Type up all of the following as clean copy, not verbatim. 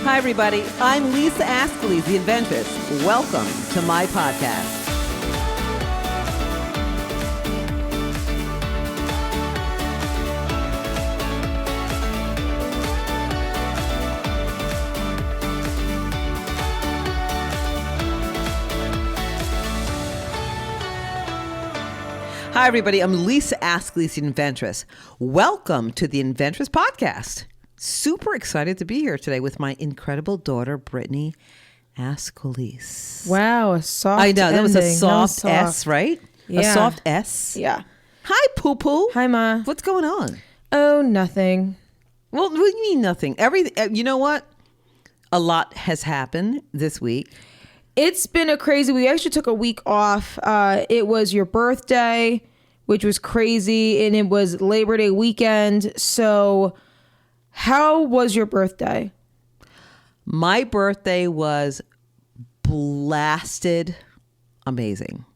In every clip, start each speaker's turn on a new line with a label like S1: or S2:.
S1: Hi, everybody. I'm Lisa Ascolese, the inventress. Welcome to my podcast. Hi, everybody. I'm Lisa Ascolese, the inventress. Welcome to the Inventress Podcast. Super excited to be here today with my incredible daughter, Brittany Ascolese.
S2: Wow, a soft
S1: I know, that was a
S2: ending.
S1: soft S, right?
S2: Yeah.
S1: A soft S.
S2: Yeah.
S1: Hi, Poo-Poo.
S2: Hi, Ma.
S1: What's going on?
S2: Oh, nothing.
S1: Well, what do you mean nothing? Everything. You know what? A lot has happened this week.
S2: It's been a crazy, we actually took a week off. It was your birthday, which was crazy, and it was Labor Day weekend. So how was your birthday?
S1: My birthday was blasted amazing.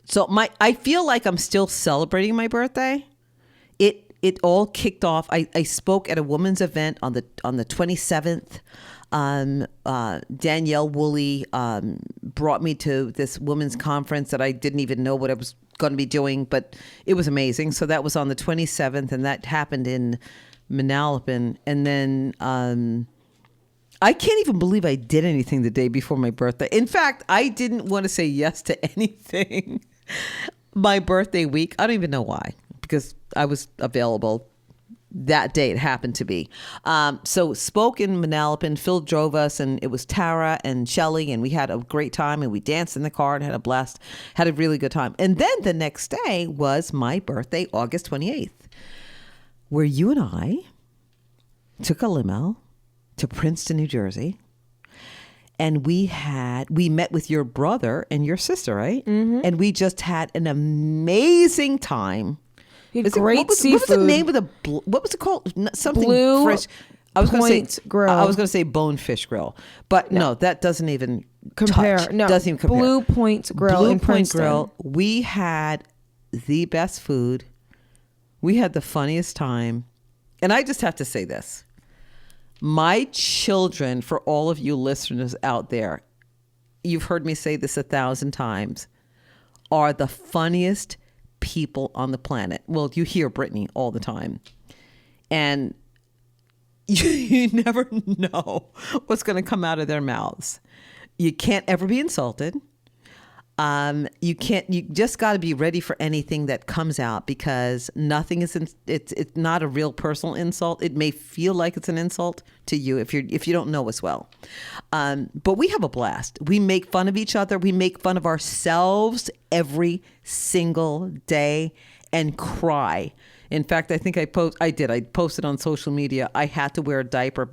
S1: So I feel like I'm still celebrating my birthday. It all kicked off. I spoke at a women's event on the 27th. Danielle Woolley brought me to this women's conference that I didn't even know what I was going to be doing, but it was amazing. So that was on the 27th, and that happened in Manalapan. And then I can't even believe I did anything the day before my birthday. In fact, I didn't want to say yes to anything my birthday week. I don't even know why, because I was available that day. It happened to be. So spoke in Manalapan. Phil drove us, and it was Tara and Shelly, and we had a great time, and we danced in the car and had a blast, had a really good time. And then the next day was my birthday, August 28th, where you and I took a limo to Princeton, New Jersey, and we met with your brother and your sister, right? Mm-hmm. And we just had an amazing time.
S2: Great seafood.
S1: What was the name of what was it called? Something
S2: Blue
S1: fresh. I was going to say
S2: Grill.
S1: I was going to say Bonefish Grill, but no, that doesn't even
S2: compare.
S1: Touch.
S2: No,
S1: doesn't even compare.
S2: Blue Point Grill
S1: Blue
S2: in
S1: Point
S2: Princeton.
S1: Grill. We had the best food. We had the funniest time, and I just have to say this: my children, for all of you listeners out there, you've heard me say this 1,000 times, are the funniest people on the planet. Well, you hear Brittany all the time, and you never know what's going to come out of their mouths. You can't ever be insulted. You just got to be ready for anything that comes out, because nothing is, it's not a real personal insult. It may feel like it's an insult to you if you don't know us well. But we have a blast. We make fun of each other. We make fun of ourselves every single day and cry. In fact, I think I posted on social media. I had to wear a diaper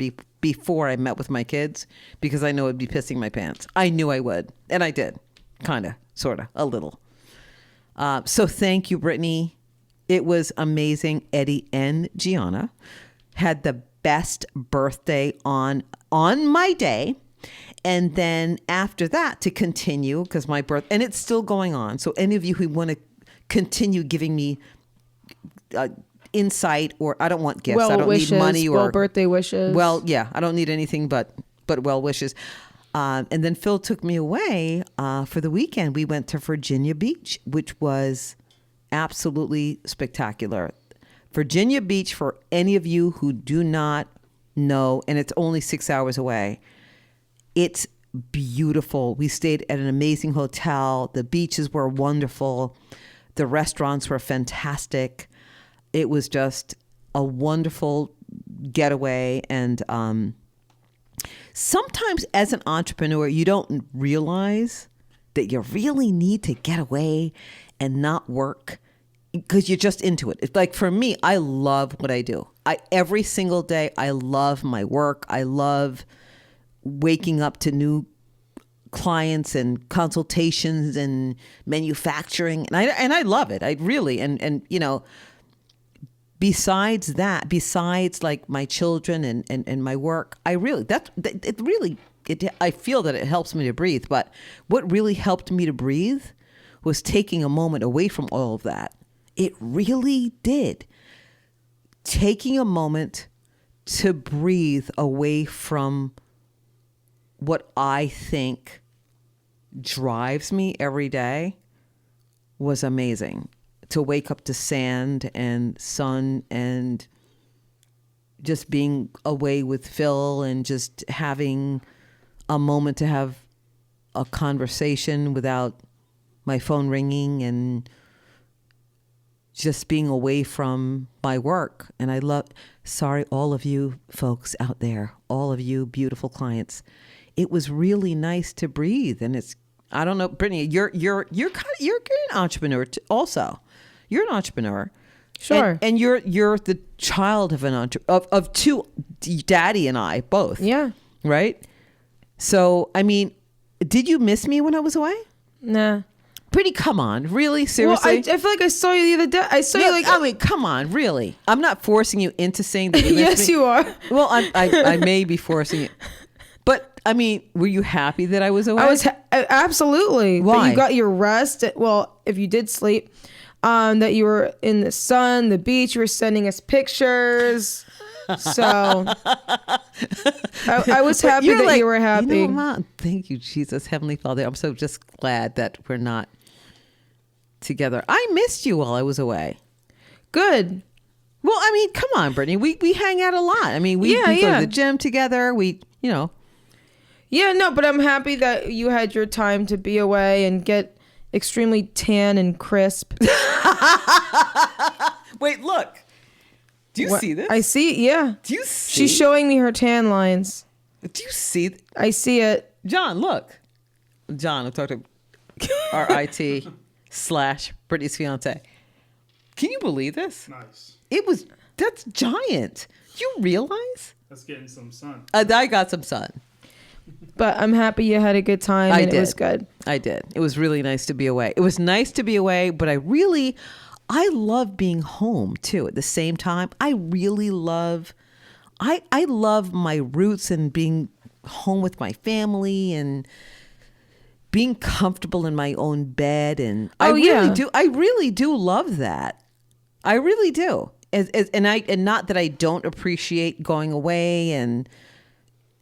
S1: before I met with my kids, because I know it'd be pissing my pants. I knew I would, and I did. Kind of, sort of, a little. So thank you, Brittany. It was amazing. Eddie and Gianna had the best birthday on my day. And then after that, to continue, because my birthday, and it's still going on. So any of you who want to continue giving me insight, or I don't want gifts. I don't need money or
S2: birthday wishes.
S1: Well, yeah, I don't need anything but well wishes. And then Phil took me away for the weekend. We went to Virginia Beach, which was absolutely spectacular. Virginia Beach, for any of you who do not know, and it's only 6 hours away, it's beautiful. We stayed at an amazing hotel. The beaches were wonderful. The restaurants were fantastic. It was just a wonderful getaway. And sometimes as an entrepreneur, you don't realize that you really need to get away and not work, because you're just into it. It's like, for me, I love what I do. Every single day, I love my work. I love waking up to new clients and consultations and manufacturing. And I love it. I really, and you know, besides like my children and my work, I feel that it helps me to breathe. But what really helped me to breathe was taking a moment away from all of that. It really did. Taking a moment to breathe away from what I think drives me every day was amazing. To wake up to sand and sun and just being away with Phil and just having a moment to have a conversation without my phone ringing and just being away from my work. And sorry, all of you folks out there, all of you beautiful clients, it was really nice to breathe. And I don't know, Brittany, you're an entrepreneur also. You're an entrepreneur.
S2: Sure.
S1: And you're the child of of two, Daddy and I both.
S2: Yeah.
S1: Right? So, I mean, did you miss me when I was away?
S2: Nah.
S1: Brittany, come on. Really? Seriously?
S2: Well, I feel like I saw you the other day. I saw you like...
S1: I mean, come on. Really? I'm not forcing you into saying that you miss
S2: Yes,
S1: me.
S2: you are.
S1: Well, I may be forcing it. But, I mean, were you happy that I was away?
S2: I was absolutely.
S1: Why?
S2: That you got your rest. Well, if you did sleep, that you were in the sun, the beach. You were sending us pictures. So I was happy that you were happy.
S1: You know, Mom, thank you, Jesus, Heavenly Father. I'm so just glad that we're not together. I missed you while I was away.
S2: Good.
S1: Well, I mean, come on, Brittany. We hang out a lot. I mean, we go to the gym together.
S2: Yeah, no, but I'm happy that you had your time to be away and get extremely tan and crisp.
S1: Wait, look. Do you see this?
S2: I see, yeah.
S1: Do you see?
S2: She's showing me her tan lines.
S1: Do you see?
S2: I see it.
S1: John, look. John, I'm talking to RIT / Brittany's fiance. Can you believe this?
S3: Nice.
S1: That's giant. You realize?
S3: That's getting some sun.
S1: I got some sun.
S2: But I'm happy you had a good time and it was good.
S1: I did. It was really nice to be away. It was nice to be away, but I love being home too. At the same time, I really love my roots and being home with my family and being comfortable in my own bed. And I really do love that. I really do. And not that I don't appreciate going away and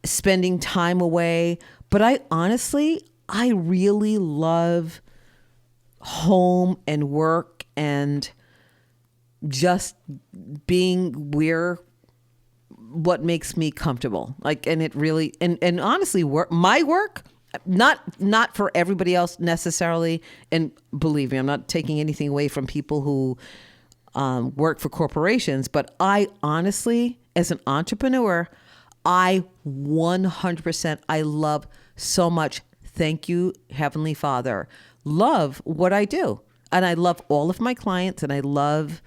S1: spending time away, but I really love home and work and just being what makes me comfortable. Like, and it really, and honestly, my work, not for everybody else necessarily. And believe me, I'm not taking anything away from people who work for corporations, but I honestly, as an entrepreneur, I 100%, I love so much. Thank you, Heavenly Father. Love what I do. And I love all of my clients, and I love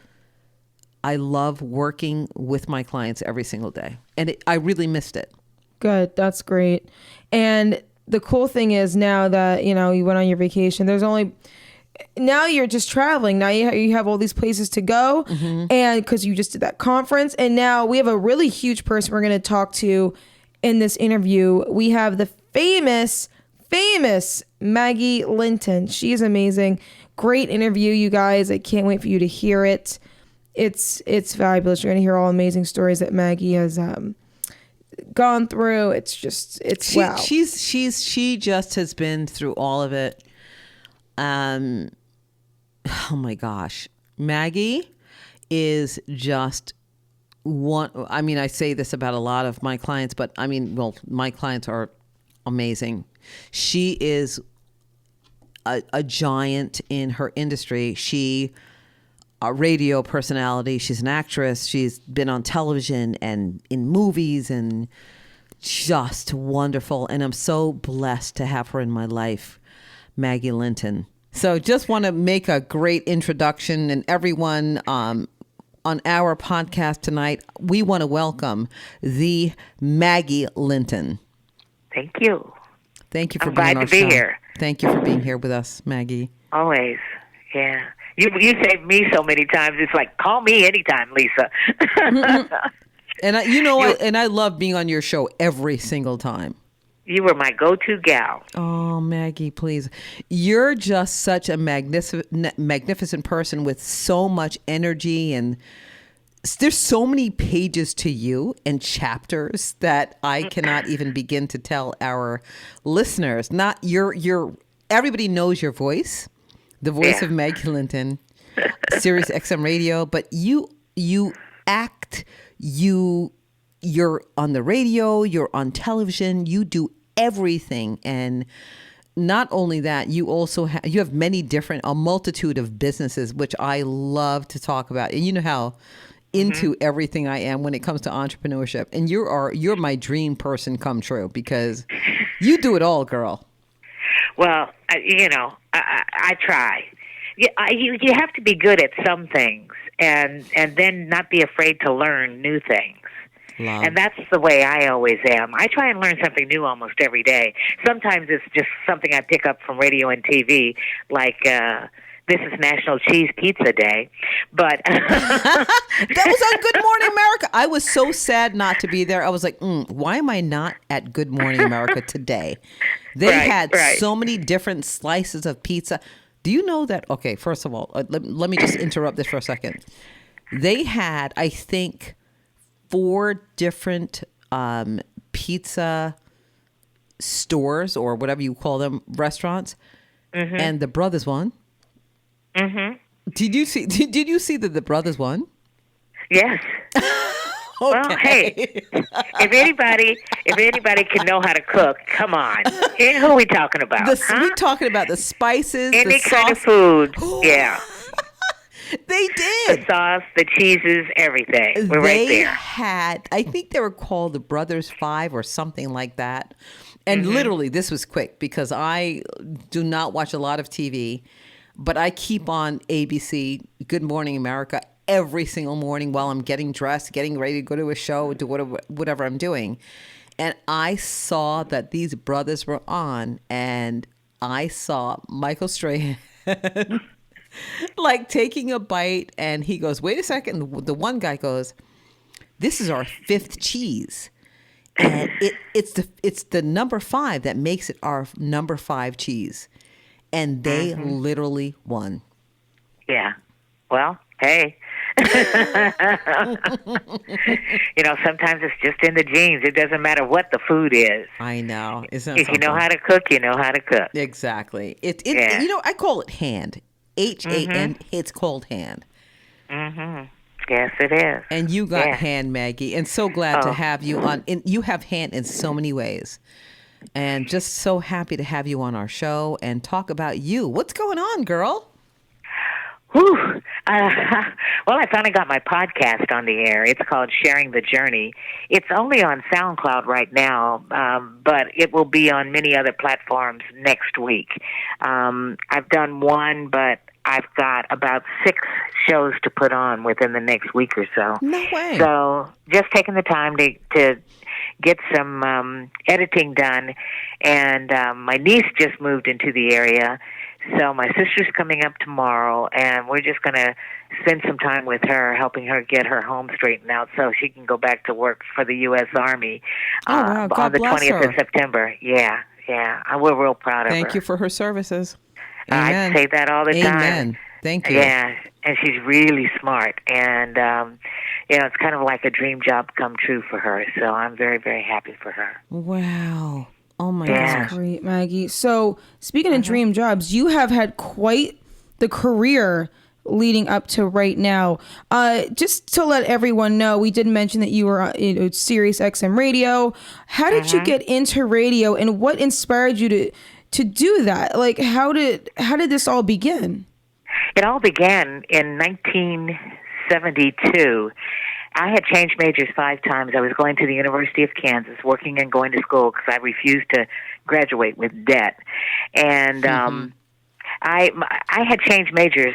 S1: working with my clients every single day. And I really missed it.
S2: Good. That's great. And the cool thing is now that, you went on your vacation, now you're just traveling. Now you have all these places to go. Mm-hmm. And because you just did that conference. And now we have a really huge person we're going to talk to in this interview. We have the famous Maggie Linton. She is amazing. Great interview, you guys. I can't wait for you to hear it. It's fabulous. You're going to hear all amazing stories that Maggie has gone through. Wow.
S1: She just has been through all of it. Oh my gosh. Maggie is just one. I mean, I say this about a lot of my clients, but my clients are amazing. She is a giant in her industry. She a radio personality. She's an actress. She's been on television and in movies and just wonderful. And I'm so blessed to have her in my life. Maggie Linton. So just want to make a great introduction, and everyone on our podcast tonight, we want to welcome the Maggie Linton.
S4: Thank you.
S1: Thank you for
S4: I'm
S1: being
S4: glad
S1: on our
S4: to be
S1: show.
S4: here.
S1: Thank you for being here with us, Maggie.
S4: Always. Yeah. You saved me so many times. It's like, call me anytime, Lisa.
S1: And I love being on your show every single time.
S4: You were my go-to gal.
S1: Oh, Maggie, please. You're just such a magnificent person with so much energy and there's so many pages to you and chapters that I cannot even begin to tell our listeners. Not your everybody knows your voice, the voice of Maggie Linton, Sirius XM Radio, but you act, you're on the radio, you're on television, you do everything. And not only that, you also you have a multitude of businesses, which I love to talk about. And you know how into everything I am when it comes to entrepreneurship. And you're my dream person come true, because you do it all, girl.
S4: Well, I try. You have to be good at some things, and then not be afraid to learn new things.
S1: Love.
S4: And that's the way I always am. I try and learn something new almost every day. Sometimes it's just something I pick up from radio and TV, like this is National Cheese Pizza Day. But
S1: that was on Good Morning America. I was so sad not to be there. I was like, why am I not at Good Morning America today? They had so many different slices of pizza. Do you know that? Okay, first of all, let me just interrupt this for a second. They had, I think, 4 different pizza stores, or whatever you call them, restaurants, and the Brothers won. Did you see that the Brothers won?
S4: Yes.
S1: Okay.
S4: Well, hey, if anybody can know how to cook, come on. And who are we talking about?
S1: We're talking about the spices,
S4: any
S1: the
S4: kind
S1: sauce.
S4: of food. Yeah.
S1: They did.
S4: The sauce, the cheeses, everything. We're right there.
S1: I think they were called the Brothers 5 or something like that. And literally, this was quick because I do not watch a lot of TV, but I keep on ABC, Good Morning America, every single morning while I'm getting dressed, getting ready to go to a show, do whatever I'm doing. And I saw that these brothers were on, and I saw Michael Strahan like taking a bite, and he goes, wait a second. The one guy goes, this is our 5th cheese. And it's the number 5 that makes it our number 5 cheese. And they literally won.
S4: Yeah. Well, hey. Sometimes it's just in the genes. It doesn't matter what the food is.
S1: I know.
S4: If you know how to cook, you know how to cook.
S1: Exactly. I call it hand. HAN. It's called hand.
S4: Yes, it is.
S1: And you got hand, Maggie. And so glad to have you on. You have hand in so many ways. And just so happy to have you on our show and talk about you. What's going on, girl?
S4: Whew. Well, I finally got my podcast on the air. It's called Sharing the Journey. It's only on SoundCloud right now, but it will be on many other platforms next week. I've done one, but I've got about 6 shows to put on within the next week or so.
S1: No way.
S4: So just taking the time to get some editing done. And my niece just moved into the area, so my sister's coming up tomorrow, and we're just going to spend some time with her, helping her get her home straightened out so she can go back to work for the U.S. Army
S1: wow. God
S4: on the
S1: bless
S4: 20th
S1: her.
S4: of September. Yeah. We're real proud of her.
S1: Thank you for her services. Amen.
S4: I say that all the time.
S1: Amen. Thank you.
S4: Yeah, and she's really smart, and it's kind of like a dream job come true for her. So I'm very, very happy for her.
S1: Wow. Oh my
S4: Yeah.
S1: gosh.
S2: Great, Maggie. So, speaking of dream jobs, you have had quite the career leading up to right now. Just to let everyone know, we did mention that you were on Sirius XM Radio. How did you get into radio, and what inspired you to do that? Like, how did this all begin?
S4: It all began in 1972. I had changed majors 5 times. I was going to the University of Kansas, working and going to school because I refused to graduate with debt. And I had changed majors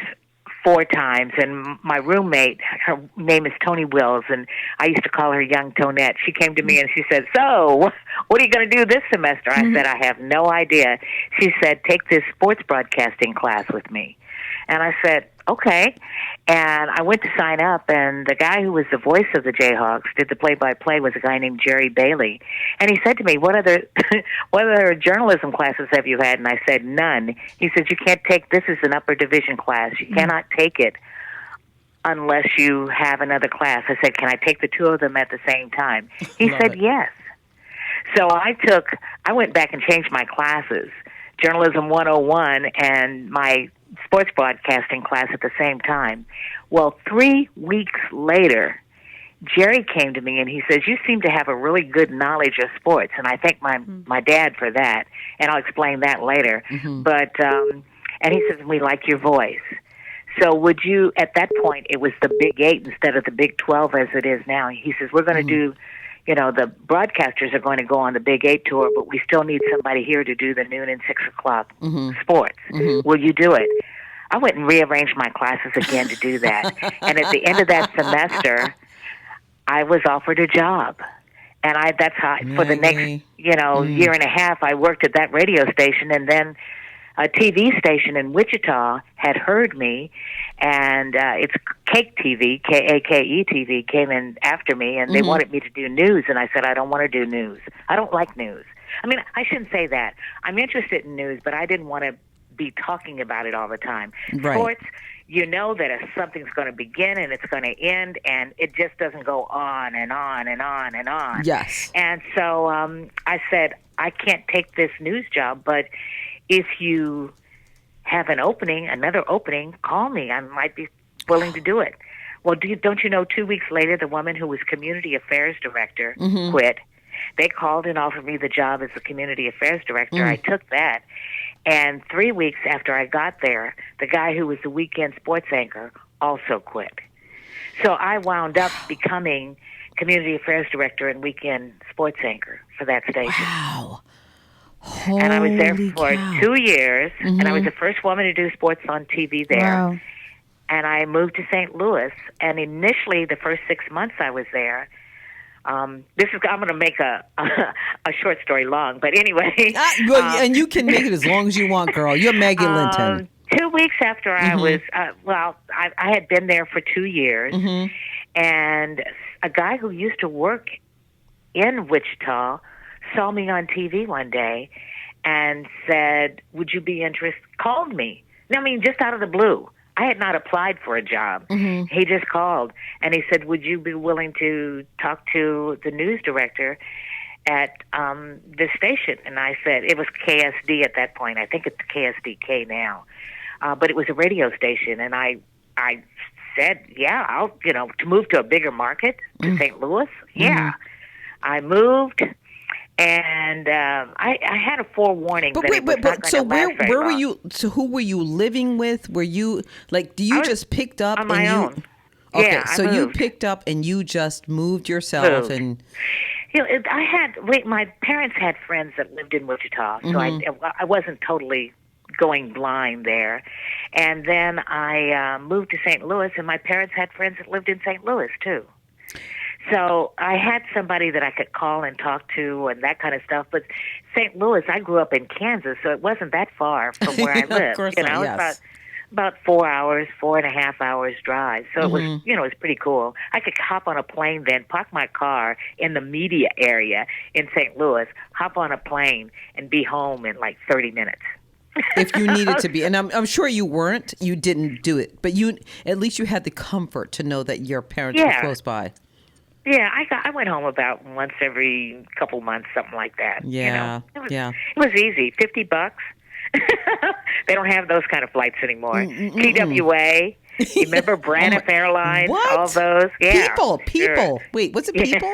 S4: 4 times, and my roommate, her name is Tony Wills, and I used to call her Young Tonette. She came to me and she said, so, what are you going to do this semester? I said, I have no idea. She said, take this sports broadcasting class with me. And I said, okay. And I went to sign up, and the guy who was the voice of the Jayhawks, did the play-by-play, was a guy named Jerry Bailey. And he said to me, what other journalism classes have you had? And I said, none. He said, you can't take, this is an upper division class. You cannot take it unless you have another class. I said, can I take the two of them at the same time? He said, yes. So I went back and changed my classes, Journalism 101 and my sports broadcasting class at the same time. Well, 3 weeks later, Jerry came to me and he says, you seem to have a really good knowledge of sports. And I thank my dad for that. And I'll explain that later. But, and he says, we like your voice. So would you, at that point, it was the Big 8 instead of the Big 12 as it is now. He says, we're going to do, the broadcasters are going to go on the Big 8 tour, but we still need somebody here to do the noon and 6 o'clock sports. Will you do it? I went and rearranged my classes again to do that. And at the end of that semester, I was offered a job. And that's how, for the next, year and a half, I worked at that radio station, and then a TV station in Wichita had heard me, and it's Cake TV, K-A-K-E TV, came in after me, and they wanted me to do news, and I said, I don't want to do news. I don't like news. I mean, I shouldn't say that. I'm interested in news, but I didn't want to be talking about it all the time.
S1: Right.
S4: Sports, you know that something's going to begin and it's going to end, and it just doesn't go on and on and on and on.
S1: Yes.
S4: And so I said, I can't take this news job, but if you have another opening, call me. I might be willing to do it. Well, don't you know, 2 weeks later, the woman who was community affairs director quit. They called and offered me the job as the community affairs director. I took that. And 3 weeks after I got there, the guy who was the weekend sports anchor also quit. So I wound up becoming community affairs director and weekend sports anchor for that station.
S1: Wow.
S4: And I was there for 2 years, and I was the first woman to do sports on TV there.
S2: Wow.
S4: And I moved to St. Louis, and initially the first 6 months I was there, I'm going to make a short story long, but anyway.
S1: And you can make it as long as you want, girl. You're Maggie Linton.
S4: 2 weeks after I was, I had been there for 2 years, and a guy who used to work in Wichita saw me on TV one day and said, would you be interested? Called me. I mean, just out of the blue. I had not applied for a job. He just called, and he said, would you be willing to talk to the news director at this station? And I said, it was KSD at that point. I think it's KSDK now. But it was a radio station, and I said, yeah, I'll, to move to a bigger market, to St. Louis. Yeah. I moved. And I had a forewarning that it was not going to last very long.
S1: Were you? So who were you living with? Were you just picked up
S4: on my own?
S1: Okay,
S4: yeah,
S1: so you picked up and you just moved yourself and.
S4: My parents had friends that lived in Wichita, so I wasn't totally going blind there. And then I moved to St. Louis, and my parents had friends that lived in St. Louis too. So I had somebody that I could call and talk to and that kind of stuff. But St. Louis, I grew up in Kansas, so it wasn't that far from where I lived.
S1: Of course not, yes.
S4: It's about 4 hours, 4.5 hours drive. So it was, it was pretty cool. I could hop on a plane then, park my car in the media area in St. Louis, hop on a plane, and be home in like 30 minutes.
S1: If you needed to be. And I'm sure you didn't do it. But at least you had the comfort to know that your parents were close by.
S4: Yeah, I went home about once every couple months, something like that.
S1: Yeah,
S4: It was easy, $50. They don't have those kind of flights anymore. TWA, you remember Braniff Airlines,
S1: what?
S4: all those? Yeah,
S1: people.
S4: Sure.
S1: Wait, was it people?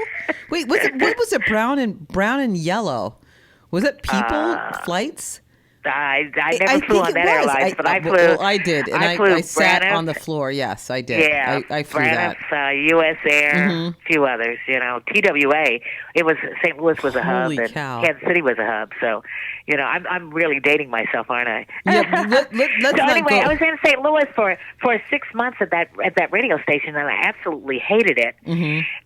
S1: Wait, what was it? Brown and yellow? Was it people flights?
S4: I never flew on that airline, but I flew.
S1: Well, I did, and I sat
S4: Braniff,
S1: on the floor. Yes, I did.
S4: Yeah,
S1: I flew
S4: Braniff,
S1: that.
S4: U.S. Air, a few others. TWA. It was St. Louis was a hub,
S1: Holy
S4: and
S1: cow.
S4: Kansas City was a hub. So, I'm really dating myself, aren't I?
S1: Yeah, let's
S4: so
S1: not
S4: anyway,
S1: go.
S4: I was in St. Louis for 6 months at that radio station, and I absolutely hated it.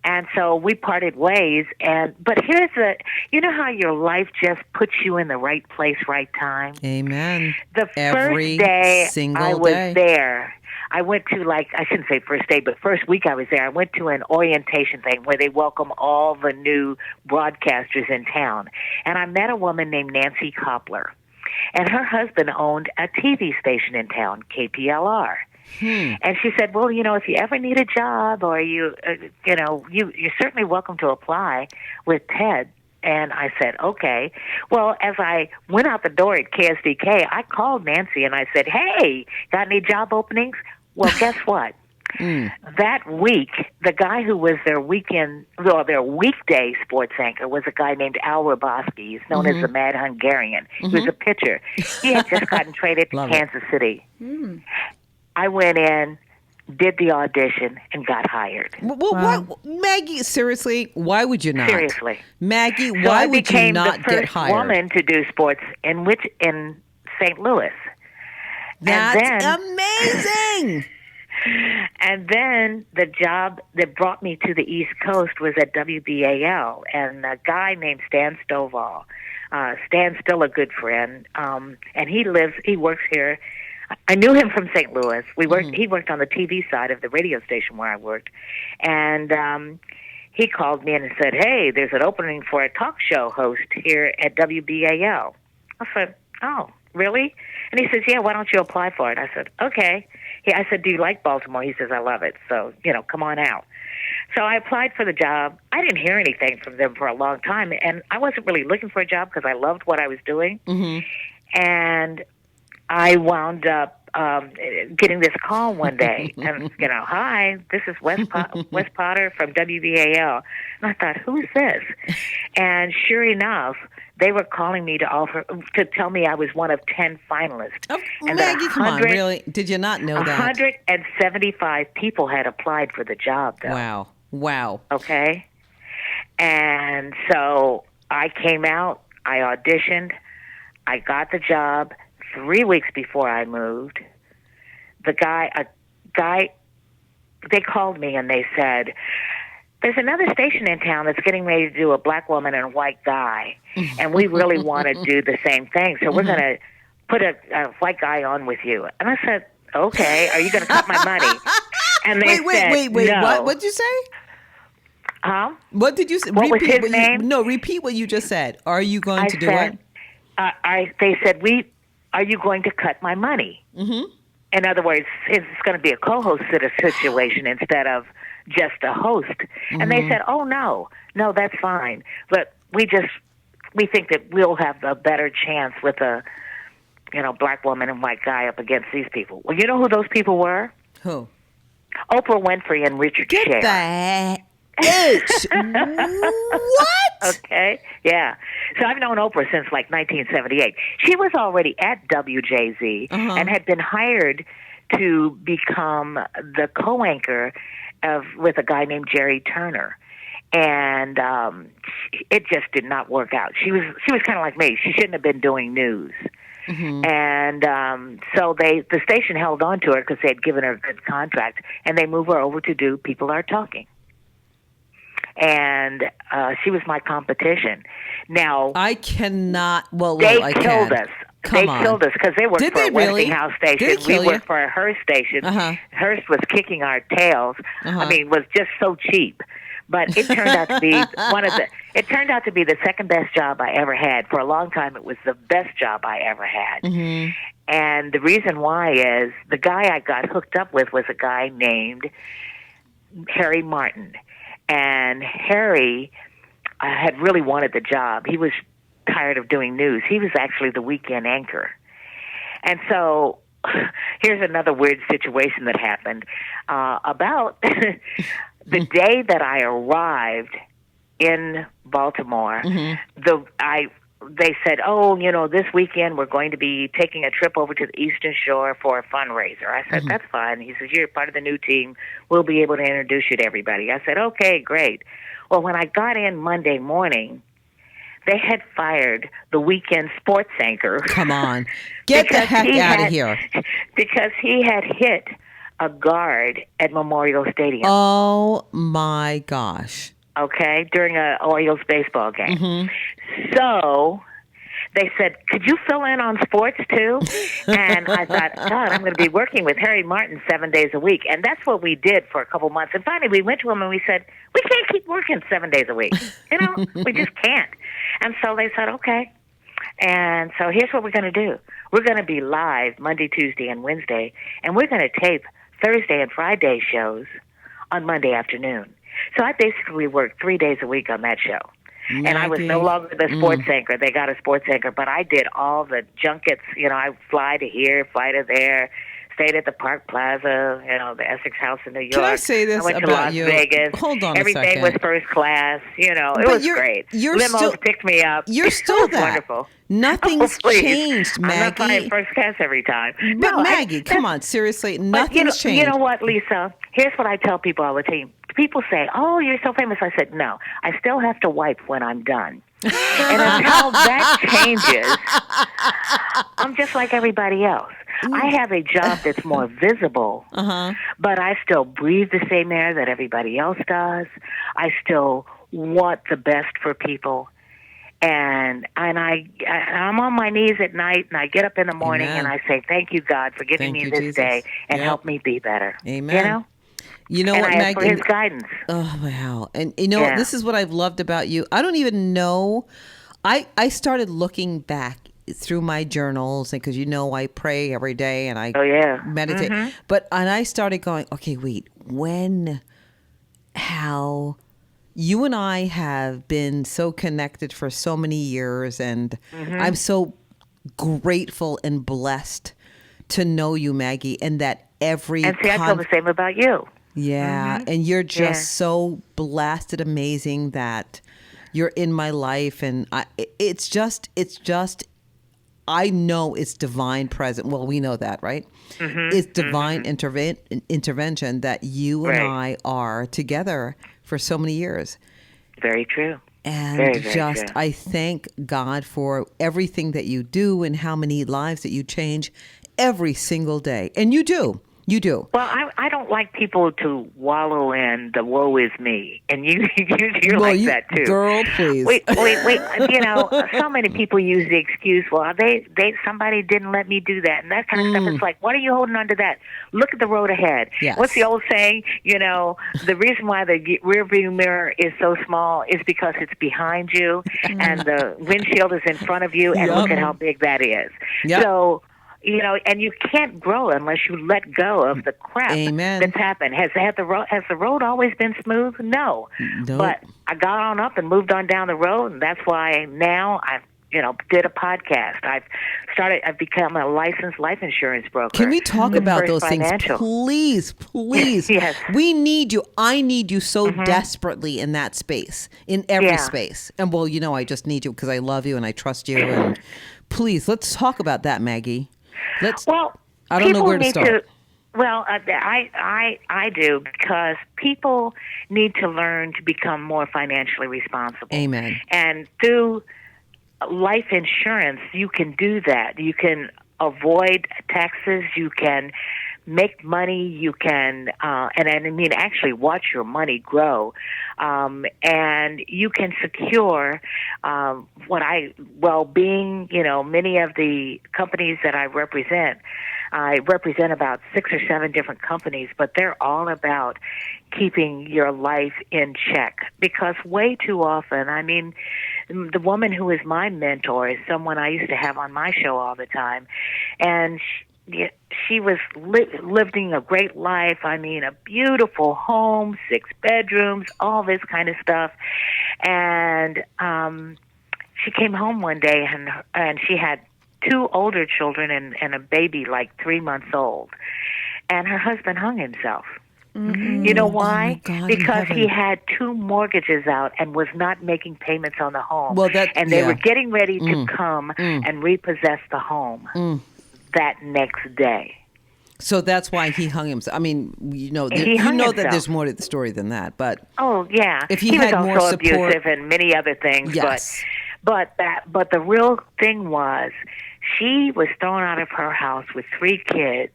S4: And so we parted ways. But here's how your life just puts you in the right place, right time.
S1: Amen.
S4: The
S1: Every
S4: first day
S1: single
S4: I was
S1: day.
S4: there, I went to I shouldn't say first day, but first week I was there, I went to an orientation thing where they welcome all the new broadcasters in town. And I met a woman named Nancy Koppler. And her husband owned a TV station in town, KPLR. And she said, well, if you ever need a job or you're certainly welcome to apply with Ted. And I said, okay. Well, as I went out the door at KSDK, I called Nancy and I said, hey, got any job openings? Well, guess what? That week, the guy who was their weekday sports anchor was a guy named Al Roboski. He's known as the Mad Hungarian. He was a pitcher. He had just gotten traded to Kansas City. I went in, did the audition, and got hired.
S1: Well, Maggie, seriously, why would you not?
S4: Seriously.
S1: Maggie, why would you not get hired?
S4: I became the first woman to do sports in St. Louis.
S1: That's amazing.
S4: And then the job that brought me to the East Coast was at WBAL, and a guy named Stan Stovall. Stan's still a good friend, and he works here. I knew him from St. Louis. He worked on the TV side of the radio station where I worked, and he called me and said, "Hey, there's an opening for a talk show host here at WBAL." I said, "Oh, really?" And he says, "Yeah, why don't you apply for it?" I said, "Okay." I said, "Do you like Baltimore?" He says, "I love it. So, come on out." So I applied for the job. I didn't hear anything from them for a long time, and I wasn't really looking for a job because I loved what I was doing. And I wound up getting this call one day, and "Hi, this is Wes Potter from WBAL." And I thought, "Who's this?" And sure enough, they were calling me to tell me I was one of 10 finalists.
S1: Oh,
S4: and
S1: Maggie, come on, really? Did you not know that?
S4: 175 people had applied for the job, though.
S1: Wow.
S4: Okay? And so I came out, I auditioned, I got the job 3 weeks before I moved. A guy, they called me and they said, "There's another station in town that's getting ready to do a black woman and a white guy, and we really want to do the same thing, so we're going to put a white guy on with you." And I said, "Okay, are you going to cut my money?" And they said,
S1: wait,
S4: no.
S1: What did you say?
S4: Huh?
S1: What did you say?
S4: What was his name?
S1: Repeat what you just said. Are you going to do it?
S4: They said, "Are you going to cut my money?" In other words, it's going to be a co-host situation instead of just a host. And they said, "Oh, no, that's fine. But we think that we'll have a better chance with a, black woman and white guy up against these people." Well, you know who those people were?
S1: Who?
S4: Oprah Winfrey and Richard Scher.
S1: Get the H. What?
S4: Okay, yeah. So I've known Oprah since like 1978. She was already at WJZ and had been hired to become the co-anchor with a guy named Jerry Turner. And it just did not work out. She was kind of like me. She shouldn't have been doing news. And so the station held on to her because they had given her a good contract, and they moved her over to do People Are Talking. And she was my competition. Now
S1: I cannot. Well,
S4: they
S1: I
S4: killed
S1: can.
S4: us. They killed us because they worked for a Westinghouse station. We worked for a Hearst station. Hearst was kicking our tails. I mean, was just so cheap. But it turned out to be It turned out to be the second best job I ever had. For a long time, it was the best job I ever had. And the reason why is the guy I got hooked up with was a guy named Harry Martin. And Harry had really wanted the job. He was tired of doing news. He was actually the weekend anchor. And so here's another weird situation that happened. About the day that I arrived in Baltimore, they said, "Oh, this weekend we're going to be taking a trip over to the Eastern Shore for a fundraiser." I said, "That's fine." He says, "You're part of the new team. We'll be able to introduce you to everybody." I said, "Okay, great." Well, when I got in Monday morning, they had fired the weekend sports anchor.
S1: Come on. Get the heck out of here.
S4: Because he had hit a guard at Memorial Stadium.
S1: Oh, my gosh.
S4: Okay, during a Orioles baseball game. So they said, "Could you fill in on sports too?" And I thought, God, I'm going to be working with Harry Martin 7 days a week. And that's what we did for a couple months. And finally we went to him and we said, "We can't keep working 7 days a week. We just can't." And so they said, "Okay." And so here's what we're going to do. we're going to be live Monday, Tuesday, and Wednesday, and we're going to tape Thursday and Friday shows on Monday afternoon. So I basically worked 3 days a week on that show.
S1: Maggie.
S4: And I was no longer the sports anchor. They got a sports anchor, but I did all the junkets. I fly to here, fly to there, stayed at the Park Plaza, the Essex House in New York.
S1: Can I say this
S4: I went
S1: about
S4: to Las
S1: you?
S4: Vegas.
S1: Hold on a
S4: Everything
S1: second.
S4: was first class. It was great. Limos picked me up.
S1: You're still that.
S4: Wonderful.
S1: Nothing's
S4: Please.
S1: changed, Maggie.
S4: I'm not flying first class every time.
S1: But Maggie, come on, seriously, nothing's changed.
S4: You know what, Lisa? Here's what I tell people all the time. People say, "Oh, you're so famous." I said, "No, I still have to wipe when I'm done." And until that changes, I'm just like everybody else. I have a job that's more visible, but I still breathe the same air that everybody else does. I still want the best for people. And I'm on my knees at night, and I get up in the morning, and I say, "Thank you, God, for giving me this day, and help me be better."
S1: Amen. You know
S4: and
S1: what,
S4: I
S1: Maggie?
S4: ask for His guidance.
S1: Oh, wow. And what? This is what I've loved about you. I don't even know. I started looking back through my journals, and because I pray every day and I meditate. And I started going, okay, wait, how you and I have been so connected for so many years, and I'm so grateful and blessed to know you, Maggie, and that
S4: I feel the same about you.
S1: Yeah, and you're just so blessed and amazing that you're in my life, and it's just I know it's divine present. Well, we know that, right? It's divine intervention that you and I are together for so many years.
S4: Very true.
S1: And
S4: very, very true.
S1: I thank God for everything that you do and how many lives that you change every single day. And you do. You do.
S4: Well, I don't like people to wallow in the woe is me, and you're that too.
S1: Girl, please.
S4: Wait. So many people use the excuse, well, somebody didn't let me do that, and that kind of stuff. It's like, what are you holding on to that? Look at the road ahead.
S1: Yes.
S4: What's the old saying? The reason why the rear view mirror is so small is because it's behind you, and the windshield is in front of you, and look at how big that is.
S1: Yep.
S4: So. And you can't grow unless you let go of the crap that's happened. Has the road always been smooth? No.
S1: Nope.
S4: But I got on up and moved on down the road, and that's why now I've did a podcast. I've become a licensed life insurance broker.
S1: Can we talk about those
S4: Financial.
S1: things? Please.
S4: Yes.
S1: We need you. I need you so desperately in that space, in every space. And I just need you because I love you and I trust you. And please, let's talk about that, Maggie. I don't know where to start.
S4: I do, because people need to learn to become more financially responsible.
S1: Amen.
S4: And through life insurance, you can do that. You can avoid taxes. You can make money. You can, actually watch your money grow. And you can secure being, many of the companies that I represent about 6 or 7 different companies, but they're all about keeping your life in check. Because way too often, the woman who is my mentor is someone I used to have on my show all the time, and she was living a great life. A beautiful home, 6 bedrooms, all this kind of stuff. And she came home one day, and she had 2 older children and a baby like 3 months old. And her husband hung himself. Mm-hmm. You know why?
S1: Oh my God,
S4: because he had 2 mortgages out and was not making payments on the home. And they were getting ready to come and repossess the home that next day.
S1: So that's why he hung himself. That there's more to the story than that. But
S4: if
S1: he had
S4: was
S1: more
S4: also
S1: support,
S4: abusive and many other things.
S1: Yes.
S4: But the real thing was, she was thrown out of her house with 3 kids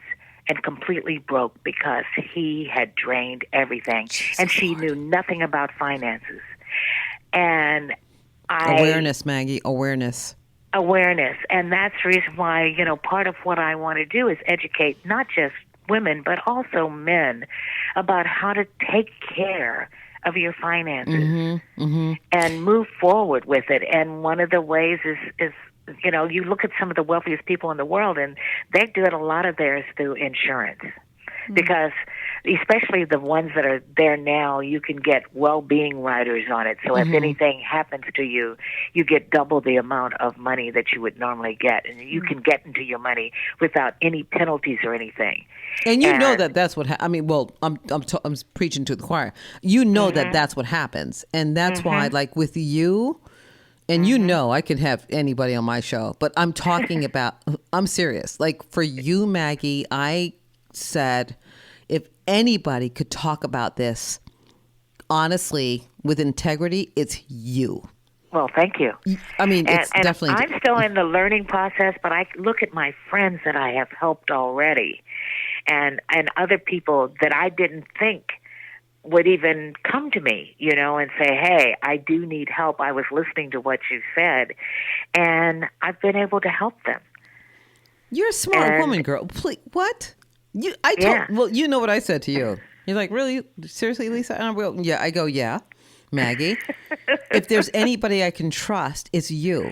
S4: and completely broke because he had drained everything.
S1: Jesus
S4: and she
S1: Lord.
S4: knew nothing about finances. And
S1: awareness, Maggie, awareness.
S4: And that's the reason why, part of what I want to do is educate not just women, but also men about how to take care of your finances and move forward with it. And one of the ways is you look at some of the wealthiest people in the world, and they do a lot of theirs through insurance. Because especially the ones that are there now, you can get well-being riders on it. So if anything happens to you, you get double the amount of money that you would normally get. And you can get into your money without any penalties or anything.
S1: And you know that's what I'm preaching to the choir. You know that that's what happens. And that's why, like with you, and you know I can have anybody on my show, but I'm talking about, I'm serious. Like for you, Maggie, I said if anybody could talk about this honestly with integrity, it's you.
S4: Well, thank you.
S1: I mean, it's
S4: and
S1: definitely.
S4: I'm still in the learning process, but I look at my friends that I have helped already, and other people that I didn't think would even come to me, and say, "Hey, I do need help. I was listening to what you said, and I've been able to help them." You're
S1: a smart woman, girl. Please, what? Well, you know what I said to you. You're like, really? Seriously, Lisa? And I will. Yeah, I go, yeah, Maggie. If there's anybody I can trust, it's you.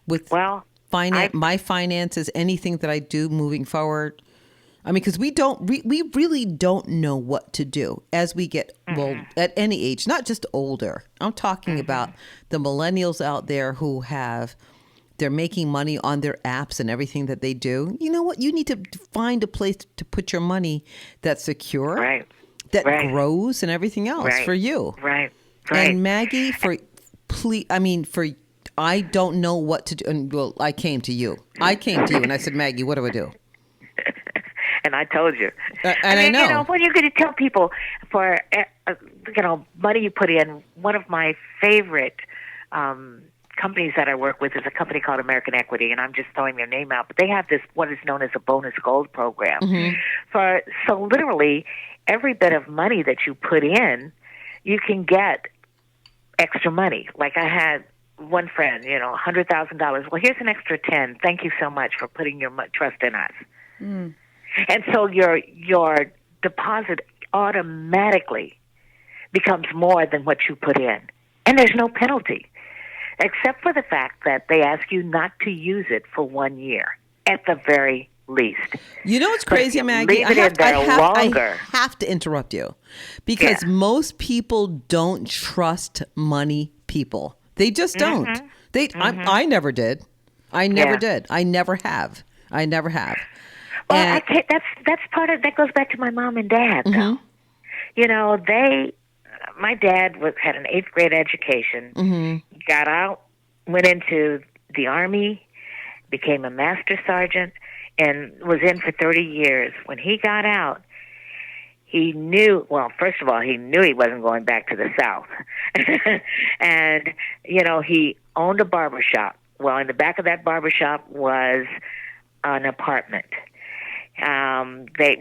S1: With my finances, anything that I do moving forward. I mean, because we really don't know what to do as we get, at any age, not just older. I'm talking about the millennials out there who they're making money on their apps and everything that they do. You know what? You need to find a place to put your money that's secure, that grows and everything else for you. Right. And Maggie, I don't know what to do. And I came to you. And I said, Maggie, what do I do?
S4: And I told you.
S1: I know.
S4: When you're going to tell people for, money you put in, one of my favorite companies that I work with is a company called American Equity, and I'm just throwing their name out, but they have this, what is known as a bonus gold program. So literally every bit of money that you put in, you can get extra money. Like I had one friend, $100,000. Well, here's an extra 10. Thank you so much for putting your trust in us. And so your deposit automatically becomes more than what you put in. And there's no penalty, except for the fact that they ask you not to use it for 1 year, at the very least.
S1: You know what's crazy, Maggie? I have to interrupt you because most people don't trust money people. They just don't. I never did. I never did. I never have. Well,
S4: that's part of that goes back to my mom and dad, though. My dad had an 8th grade education, got out, went into the Army, became a master sergeant, and was in for 30 years. When he got out, he knew, first of all, he knew he wasn't going back to the South. And, he owned a barbershop. Well, in the back of that barbershop was an apartment.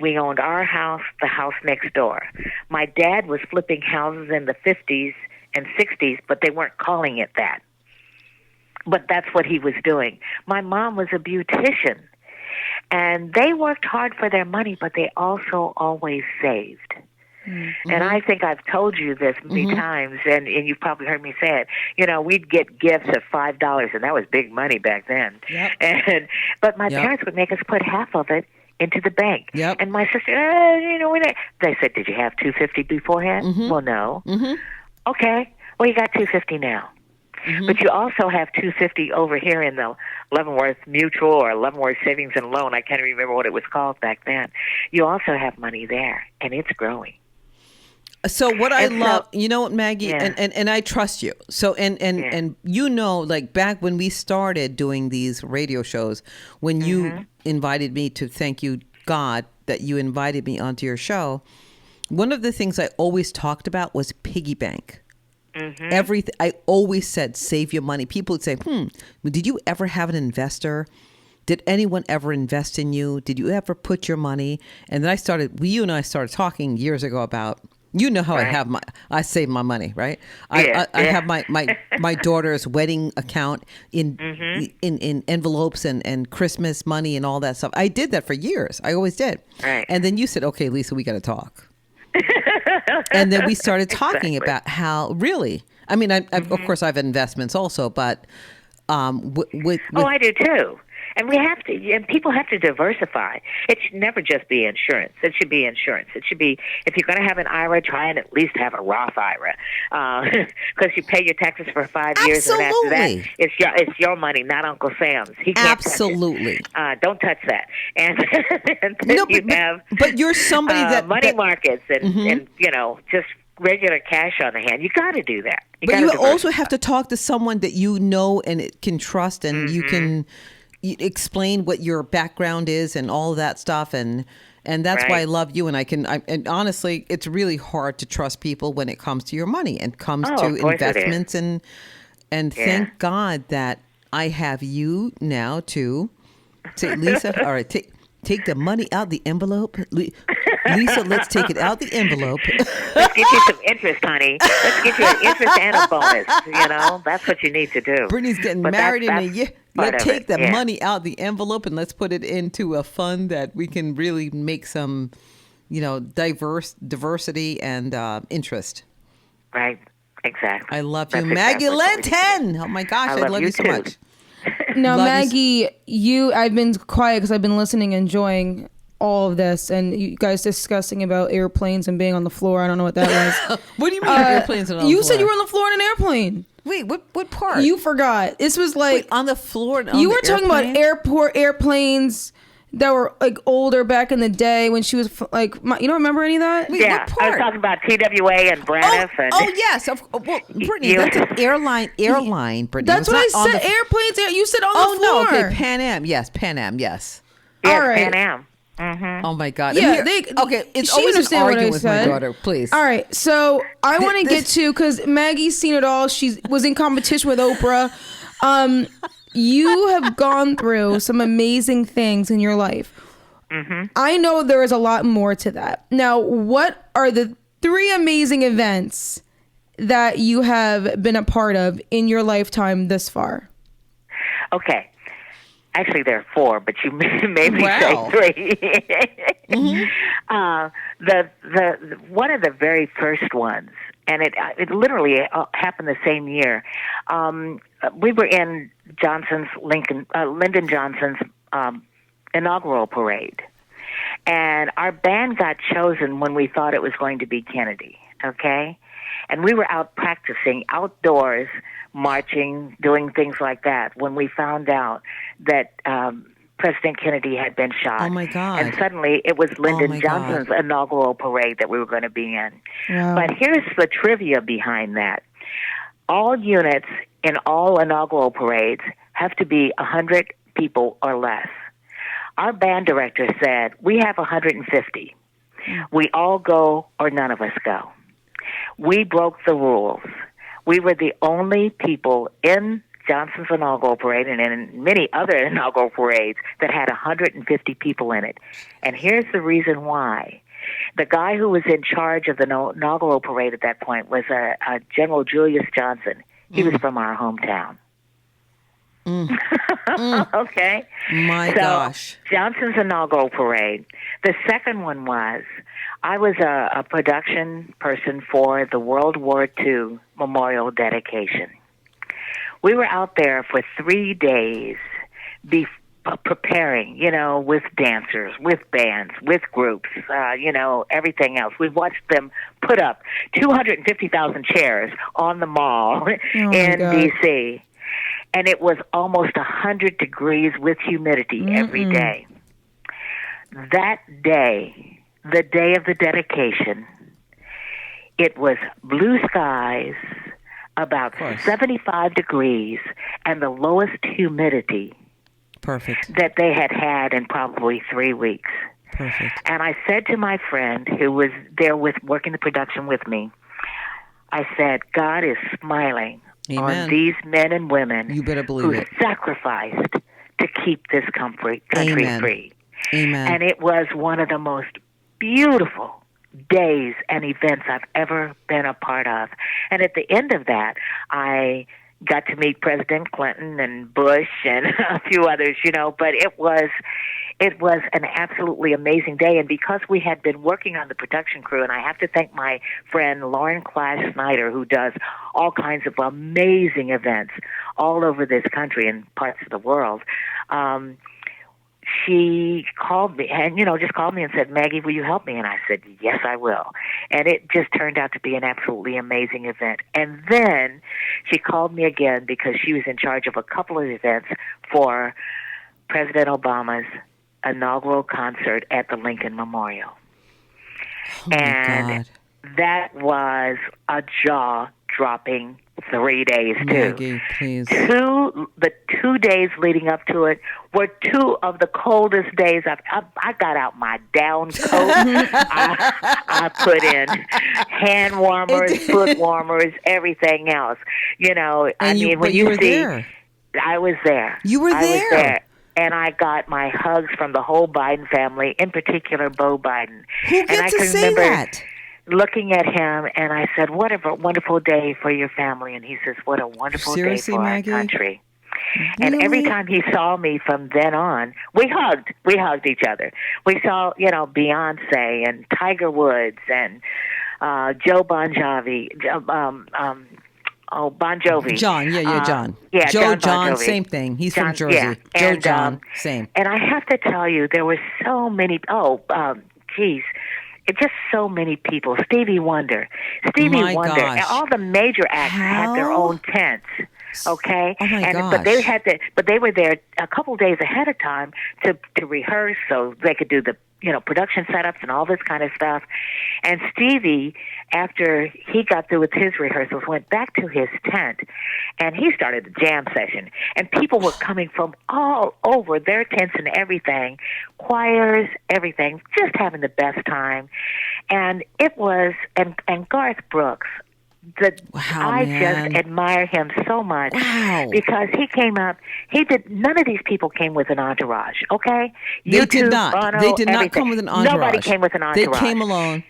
S4: We owned our house, the house next door. My dad was flipping houses in the 50s and 60s, but they weren't calling it that. But that's what he was doing. My mom was a beautician, and they worked hard for their money, but they also always saved. And I think I've told you this many times, and you've probably heard me say it. We'd get gifts of $5, and that was big money back then. But my parents would make us put half of it into the bank. And my sister, they said, "Did you have $250 beforehand?" Well, no. Okay. Well, you got $250 now. But you also have $250 over here in the Leavenworth Mutual or Leavenworth Savings and Loan. I can't remember what it was called back then. You also have money there, and it's growing.
S1: So what I love, you know what, Maggie, and I trust you. So and like back when we started doing these radio shows, when you invited me to, thank you God that you invited me onto your show, one of the things I always talked about was piggy bank. Everything I always said, save your money. People would say, did you ever have an investor? Did anyone ever invest in you? Did you ever put your money? And then you and I started talking years ago about, how I save my money, right? I have my daughter's wedding account in envelopes and Christmas money and all that stuff. I did that for years. I always did. Right. And then you said, okay, Lisa, we got to talk. And then we started talking about how really, of course I have investments also, but
S4: Oh, I do too. And we have to, and people have to diversify. It should never just be insurance. It should be insurance. It should be, if you're going to have an IRA, try and at least have a Roth IRA, because you pay your taxes for 5 years, and after that, it's your money, not Uncle Sam's. He can't
S1: Absolutely.
S4: touch it. Don't touch that. And, and then
S1: but you're somebody that
S4: money markets and just regular cash on the hand. You got to do that.
S1: But you also have to talk to someone that you know and can trust, and you can explain what your background is and all of that stuff, and that's why I love you. And honestly, it's really hard to trust people when it comes to your money and comes to investments, and thank God that I have you now to say, Lisa, all right, take the money out the envelope. Lisa, let's take it out the envelope.
S4: Let's get you some interest, honey. Let's get you an interest and a bonus. That's what you need to do.
S1: Brittany's getting married in a year. Let's take the money out the envelope and let's put it into a fund that we can really make some, diversity and interest.
S4: Right. Exactly.
S1: I love you, Maggie Linton. Oh my gosh, I love you so much.
S2: Now, Maggie, I've been quiet because I've been listening, enjoying all of this, and you guys discussing about airplanes and being on the floor. I don't know what that was.
S1: What do you mean airplanes on the floor?
S2: You said you were on the floor in an airplane.
S1: Wait, what part?
S2: You forgot. This was like
S1: on the floor.
S2: You were talking about airplanes that were like older back in the day when she was like, you don't remember any of that?
S1: Wait,
S4: yeah, I was talking about TWA and Braniff.
S1: Yes. Brittany, that's an airline, Brittany.
S2: That's what I said, airplanes. You said on the floor.
S1: Oh, no, okay, Pan Am, yes.
S4: Yes,
S2: all right.
S4: Pan Am. Mm-hmm.
S1: Oh my God!
S2: Yeah,
S1: it's always an argument with my daughter. Please.
S2: All right, so I want to get to, because Maggie's seen it all. She was in competition with Oprah. You have gone through some amazing things in your life. Mm-hmm. I know there is a lot more to that. Now, what are the 3 amazing events that you have been a part of in your lifetime this far?
S4: Okay. Actually, there are 4, but you made me say 3. The one of the very first ones, and it literally happened the same year. We were in Lyndon Johnson's inaugural parade, and our band got chosen when we thought it was going to be Kennedy. Okay, and we were out practicing outdoors, marching, doing things like that, when we found out that President Kennedy had been shot.
S1: Oh, my God.
S4: And suddenly it was Lyndon Johnson's inaugural parade that we were going to be in.
S2: Wow.
S4: But here's the trivia behind that. All units in all inaugural parades have to be 100 people or less. Our band director said, we have 150. We all go or none of us go. We broke the rules. We were the only people in Johnson's inaugural parade and in many other inaugural parades that had 150 people in it. And here's the reason why. The guy who was in charge of the inaugural parade at that point was a General Julius Johnson. He was from our hometown. Okay?
S1: My gosh.
S4: Johnson's inaugural parade. The second one was, I was a production person for the World War II memorial dedication. We were out there for 3 days preparing, with dancers, with bands, with groups, everything else. We watched them put up 250,000 chairs on the mall in D.C., and it was almost 100 degrees with humidity every day. That day, the day of the dedication, it was blue skies, about 75 degrees, and the lowest humidity that they had in probably 3 weeks.
S1: Perfect.
S4: And I said to my friend who was there working the production with me, I said, God is smiling on these men and women who sacrificed to keep this country free.
S1: Amen.
S4: And it was one of the most beautiful days and events I've ever been a part of. And at the end of that, I got to meet President Clinton and Bush and a few others, but it was an absolutely amazing day. And because we had been working on the production crew, and I have to thank my friend Lauren Clash Snyder, who does all kinds of amazing events all over this country and parts of the world, she called me and, just called me and said, Maggie, will you help me? And I said, yes, I will. And it just turned out to be an absolutely amazing event. And then she called me again because she was in charge of a couple of events for President Obama's inaugural concert at the Lincoln Memorial.
S1: Oh my
S4: and
S1: God.
S4: that was a jaw-dropping 3 days, too.
S1: Maggie, please.
S4: The 2 days leading up to it were two of the coldest days. I got out my down coat. I put in hand warmers, foot warmers, everything else. When
S1: you
S4: you
S1: were
S4: see,
S1: there.
S4: I was there.
S1: You were
S4: I
S1: there.
S4: was there. And I got my hugs from the whole Biden family, in particular Beau Biden.
S1: Who
S4: and I
S1: gets to
S4: can
S1: say
S4: remember
S1: that?
S4: looking at him, and I said, what a wonderful day for your family. And he says, what a wonderful
S1: Seriously,
S4: day for
S1: Maggie?
S4: our country.
S1: Really?
S4: And every time he saw me from then on, we hugged each other. We saw, Beyonce and Tiger Woods and Joe Bon Jovi, Bon Jovi.
S1: John, John.
S4: Yeah,
S1: Joe,
S4: John Bon Jovi.
S1: Same thing. He's from Jersey.
S4: Yeah.
S1: Joe,
S4: And,
S1: John, same.
S4: And I have to tell you, there were so many, it's just so many people. Stevie Wonder.
S1: My
S4: Wonder.
S1: gosh.
S4: And all the major acts had their
S1: How?
S4: own tents. Okay?
S1: Oh my gosh.
S4: But they were there a couple days ahead of time to rehearse so they could do the production setups and all this kind of stuff. And Stevie, after he got through with his rehearsals, went back to his tent and he started the jam session. And people were coming from all over their tents and everything, choirs, everything, just having the best time. And it was, and Garth Brooks, I
S1: man.
S4: just admire him so much.
S1: Wow.
S4: Because he came up, none of these people came with an entourage, okay?
S1: They
S4: YouTube,
S1: did not.
S4: Bono,
S1: They did not
S4: everything.
S1: come with an entourage.
S4: Nobody came with an entourage.
S1: They came alone.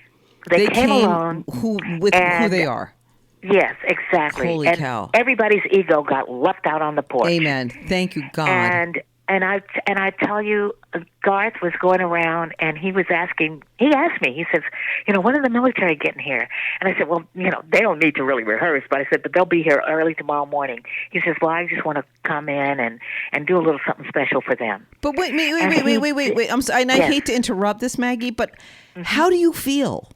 S4: They came alone.
S1: Who
S4: and-
S1: they are.
S4: Yes, exactly.
S1: Holy
S4: and
S1: cow.
S4: everybody's ego got left out on the porch.
S1: Amen. Thank you, God.
S4: And I tell you, Garth was going around and he asked me, he says, when are the military getting here? And I said, well, they don't need to really rehearse, but I said, but they'll be here early tomorrow morning. He says, well, I just want to come in and do a little something special for them.
S1: But wait. I'm sorry, and I
S4: Yes.
S1: hate to interrupt this, Maggie, but how do you feel?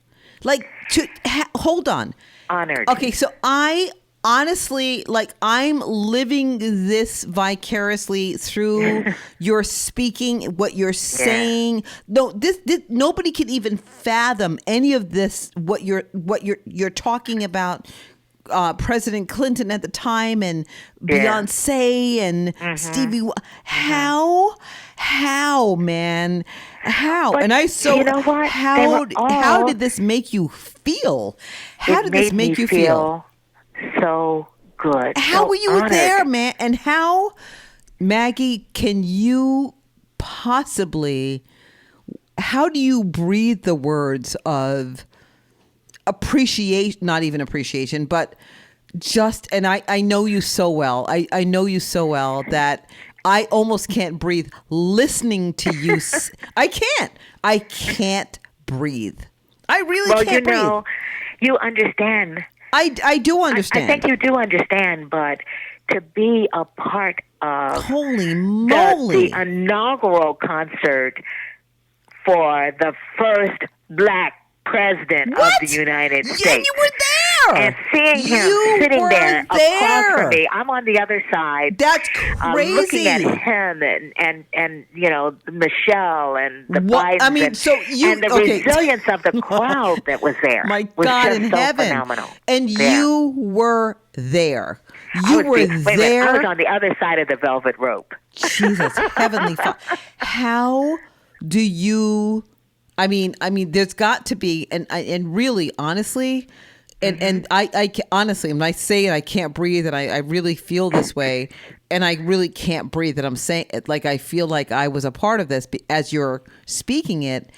S1: Hold on.
S4: Honored.
S1: Okay, so I honestly, I'm living this vicariously through your speaking, what you're saying. No, this nobody can even fathom any of this. What you're talking about. President Clinton at the time and Beyonce and Stevie. How, man, how?
S4: But
S1: and I
S4: you know what?
S1: How did this make you feel? How did this make you feel?
S4: So good.
S1: How
S4: so
S1: were you
S4: honored.
S1: there, man? And how, Maggie, can you possibly? How do you breathe the words of appreciation, not even appreciation, but just, and I know you so well. I know you so well that I almost can't breathe listening to you. I can't breathe. I really can't breathe.
S4: You understand.
S1: I do understand.
S4: I think you do understand, but to be a part of
S1: holy moly,
S4: the inaugural concert for the first black president of the United States.
S1: And you were there.
S4: And seeing him sitting there across from me. I'm on the other side.
S1: That's crazy.
S4: Looking at him and Michelle and the Bidens.
S1: I mean,
S4: and the resilience of the crowd that was there.
S1: My
S4: was
S1: God
S4: just
S1: in
S4: so
S1: heaven.
S4: Phenomenal.
S1: And you were there. You were
S4: wait a minute,
S1: there.
S4: I was on the other side of the velvet rope.
S1: Jesus, heavenly Father. How do you? I mean, there's got to be, and really, honestly, and I honestly, when I say it, I can't breathe, and I really feel this way, and I really can't breathe. And I'm saying it like I feel like I was a part of this as you're speaking it.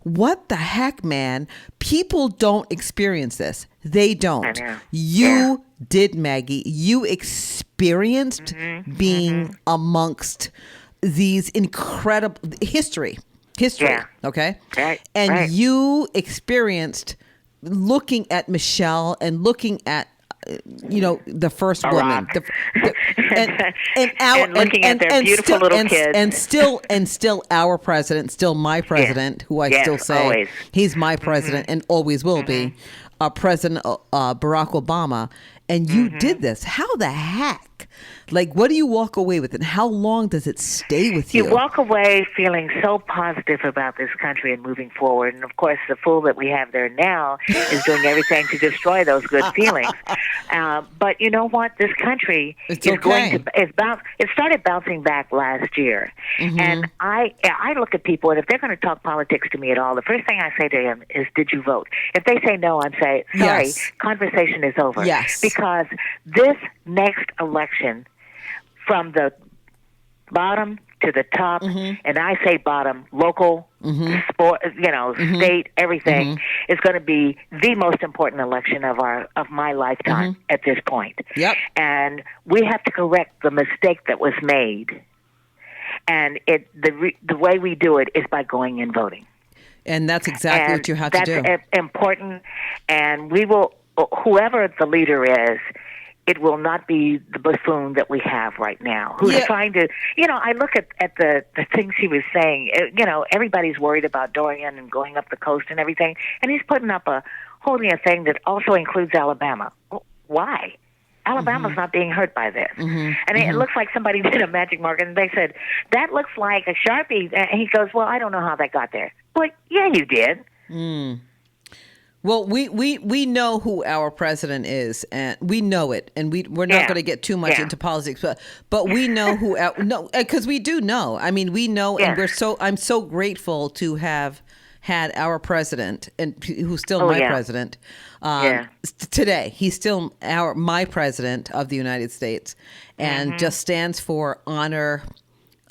S1: What the heck, man? People don't experience this. They don't.
S4: I know.
S1: You did, Maggie. You experienced being amongst these incredible history.
S4: Yeah.
S1: Okay?
S4: Right,
S1: And
S4: right.
S1: you experienced looking at Michelle and looking at the first woman,
S4: Barack.
S1: and
S4: looking at their beautiful little kids,
S1: and still our president, still my president, who I still say
S4: always.
S1: he's my president and always will be, President Barack Obama. And you did this. How the heck? Like, what do you walk away with, and how long does it stay with you?
S4: You walk away feeling so positive about this country and moving forward. And, of course, the fool that we have there now is doing everything to destroy those good feelings. But you know what? This country
S1: It's
S4: is
S1: okay.
S4: it started bouncing back last year. And I look at people, and if they're going to talk politics to me at all, the first thing I say to them is, did you vote? If they say no, I'm saying, sorry,
S1: Yes.
S4: conversation is over.
S1: Yes.
S4: Because this next election, from the bottom to the top, and I say bottom, local, sport, state, everything, is going to be the most important election of my lifetime at this point.
S1: Yep.
S4: And we have to correct the mistake that was made. And the way we do it is by going and voting.
S1: And that's exactly what you have to do.
S4: That's important. And we will, whoever the leader is, it will not be the buffoon that we have right now, who's trying to, I look at the things he was saying. Everybody's worried about Dorian and going up the coast and everything, and he's holding a thing that also includes Alabama. Why? Alabama's not being hurt by this. And it looks like somebody did a magic mark, and they said, that looks like a Sharpie. And he goes, well, I don't know how that got there. But, yeah, you did.
S1: Well, we know who our president is, and we know it, and we're not going to get too much into politics, but we know who because we do know. I mean, we know, and I'm so grateful to have had our president, and who's still my president today. He's still my president of the United States, and just stands for honor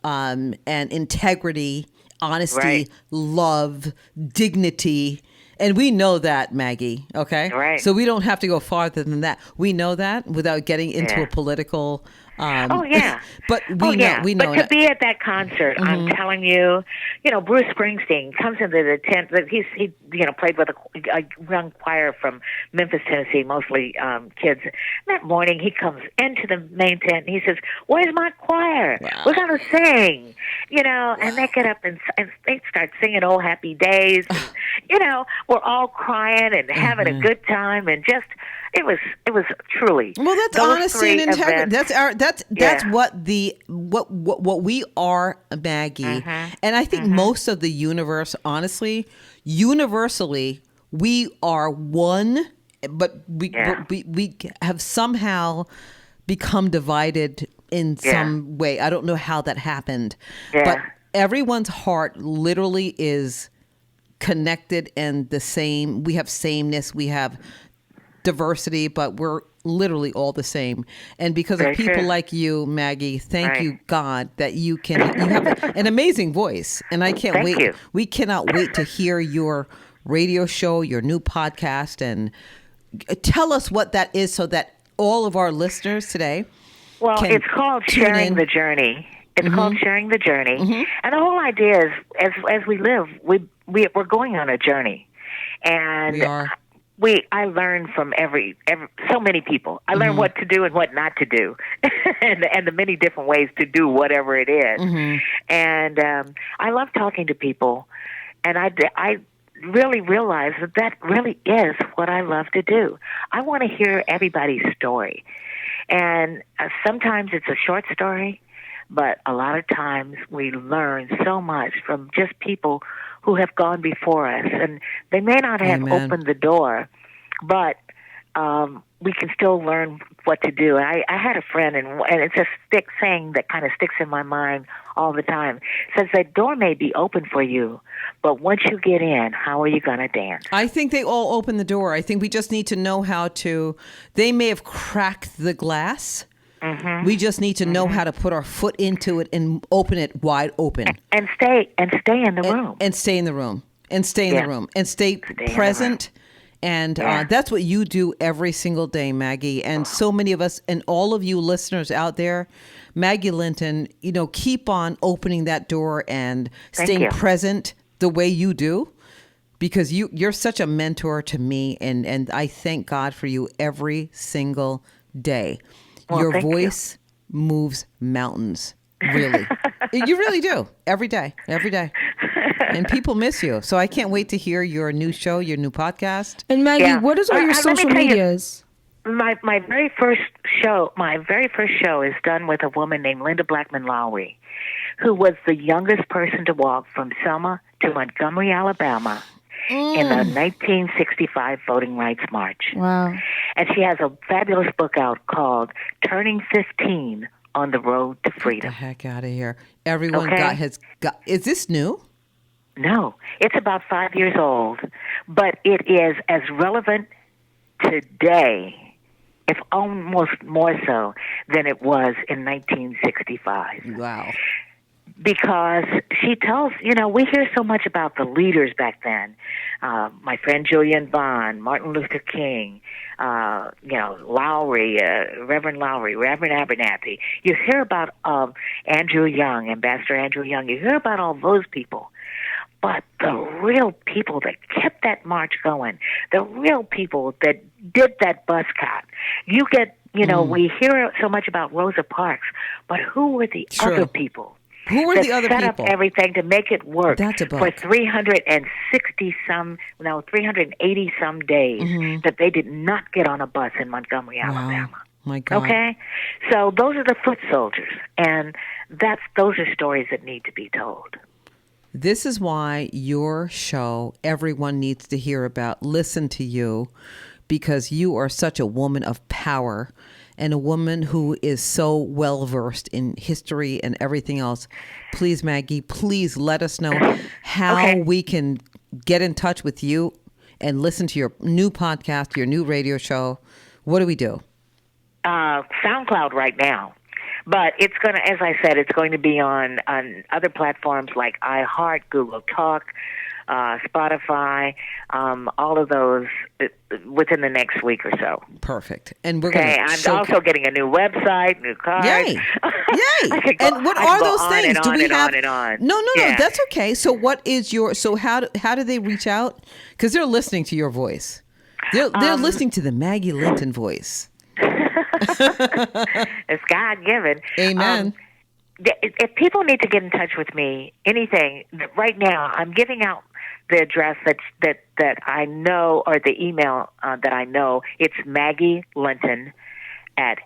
S1: and integrity, honesty, love, dignity. And we know that, Maggie, okay?
S4: Right.
S1: So we don't have to go farther than that. We know that without getting into a political... but we know.
S4: But to be at that concert, I'm telling you, Bruce Springsteen comes into the tent. He played with a young choir from Memphis, Tennessee, mostly kids. That morning, he comes into the main tent and he says, "Where's my choir?
S1: Wow.
S4: We're going to sing." And they get up and they start singing "Oh Happy Days." And, we're all crying and having a good time, and just. It was truly.
S1: Well, that's honesty and integrity. That's what we are, Maggie. And I think most of the universe, honestly, universally, we are one, but we have somehow become divided in some way. I don't know how that happened, but everyone's heart literally is connected and the same. We have sameness. We have diversity, but we're literally all the same. And because of people like you, Maggie, thank you, God, that you have an amazing voice. And I can't wait.
S4: You.
S1: We cannot wait to hear your radio show, your new podcast, and tell us what that is so that all of our listeners today
S4: it's called Sharing the Journey. It's called Sharing the Journey. And the whole idea is, as we live, we're going on a journey. And
S1: we are.
S4: I learn from so many people. I learn what to do and what not to do, and the many different ways to do whatever it is. And I love talking to people, and I really realize that really is what I love to do. I want to hear everybody's story, and sometimes it's a short story, but a lot of times we learn so much from just people who have gone before us, and they may not have opened the door, but we can still learn what to do. I had a friend, and it's a saying that kind of sticks in my mind all the time. It says that door may be open for you, but once you get in, how are you going to dance? I
S1: think they all open the door. I think we just need to know how to. They may have cracked the glass. We just need to know how to put our foot into it and open it wide open.
S4: And stay in the room.
S1: And stay in the room. And stay in the room. And stay present And
S4: Yeah.
S1: that's what you do every single day, Maggie. And so many of us and all of you listeners out there, Maggie Linton, keep on opening that door and
S4: Thank
S1: staying
S4: you.
S1: present the way you do, because you're such a mentor to me. And I thank God for you every single day.
S4: Well,
S1: Your
S4: thank you.
S1: voice moves mountains. Really. You really do. Every day. And people miss you. So I can't wait to hear your new show, your new podcast.
S2: And Maggie,
S4: Yeah.
S2: what is all your
S4: Let me
S2: social
S4: tell you,
S2: medias?
S4: My very first show is done with a woman named Linda Blackman Lowry, who was the youngest person to walk from Selma to Montgomery, Alabama in the 1965 Voting Rights March.
S2: Wow.
S4: And she has a fabulous book out called Turning 15 on the Road to
S1: Get the
S4: Freedom.
S1: heck out of here. Everyone
S4: Okay.
S1: has got, is this new?
S4: No, it's about 5 years old, but it is as relevant today, if almost more so, than it was in 1965.
S1: Wow.
S4: Because she tells, we hear so much about the leaders back then. My friend Julian Bond, Martin Luther King, Lowry, Reverend Lowry, Reverend Abernathy. You hear about Andrew Young, Ambassador Andrew Young. You hear about all those people. But the real people that kept that march going, the real people that did that bus cut, you get, we hear so much about Rosa Parks, but who were the
S1: True.
S4: other people?
S1: Who were
S4: that
S1: the other
S4: set
S1: people?
S4: up everything to make it work
S1: That's a book.
S4: for 380 some days that they did not get on a bus in Montgomery, Alabama.
S1: Wow. My God.
S4: Okay? So those are the foot soldiers, and those are stories that need to be told.
S1: This is why your show, everyone needs to hear about, listen to you, because you are such a woman of power and a woman who is so well versed in history and everything else. Please, Maggie, please let us know how we can get in touch with you and listen to your new podcast, your new radio show. What do we do?
S4: SoundCloud right now. But it's going to, as I said, it's going to be on other platforms like iHeart, Google Talk, Spotify, all of those within the next week or so.
S1: Perfect. And we're
S4: Okay,
S1: going
S4: I'm also getting a new website, new card.
S1: Yay! Yay! And what
S4: I
S1: are
S4: could go
S1: those
S4: on
S1: things?
S4: and
S1: Do
S4: on
S1: we
S4: and
S1: have?
S4: on and on.
S1: No,
S4: Yeah.
S1: that's okay. So what is your? So how do they reach out? Because they're listening to your voice. They're listening to the Maggie Linton voice.
S4: It's God-given.
S1: Amen.
S4: If people need to get in touch with me, anything, right now, I'm giving out the address that I know, or the email that I know. It's Maggie Linton at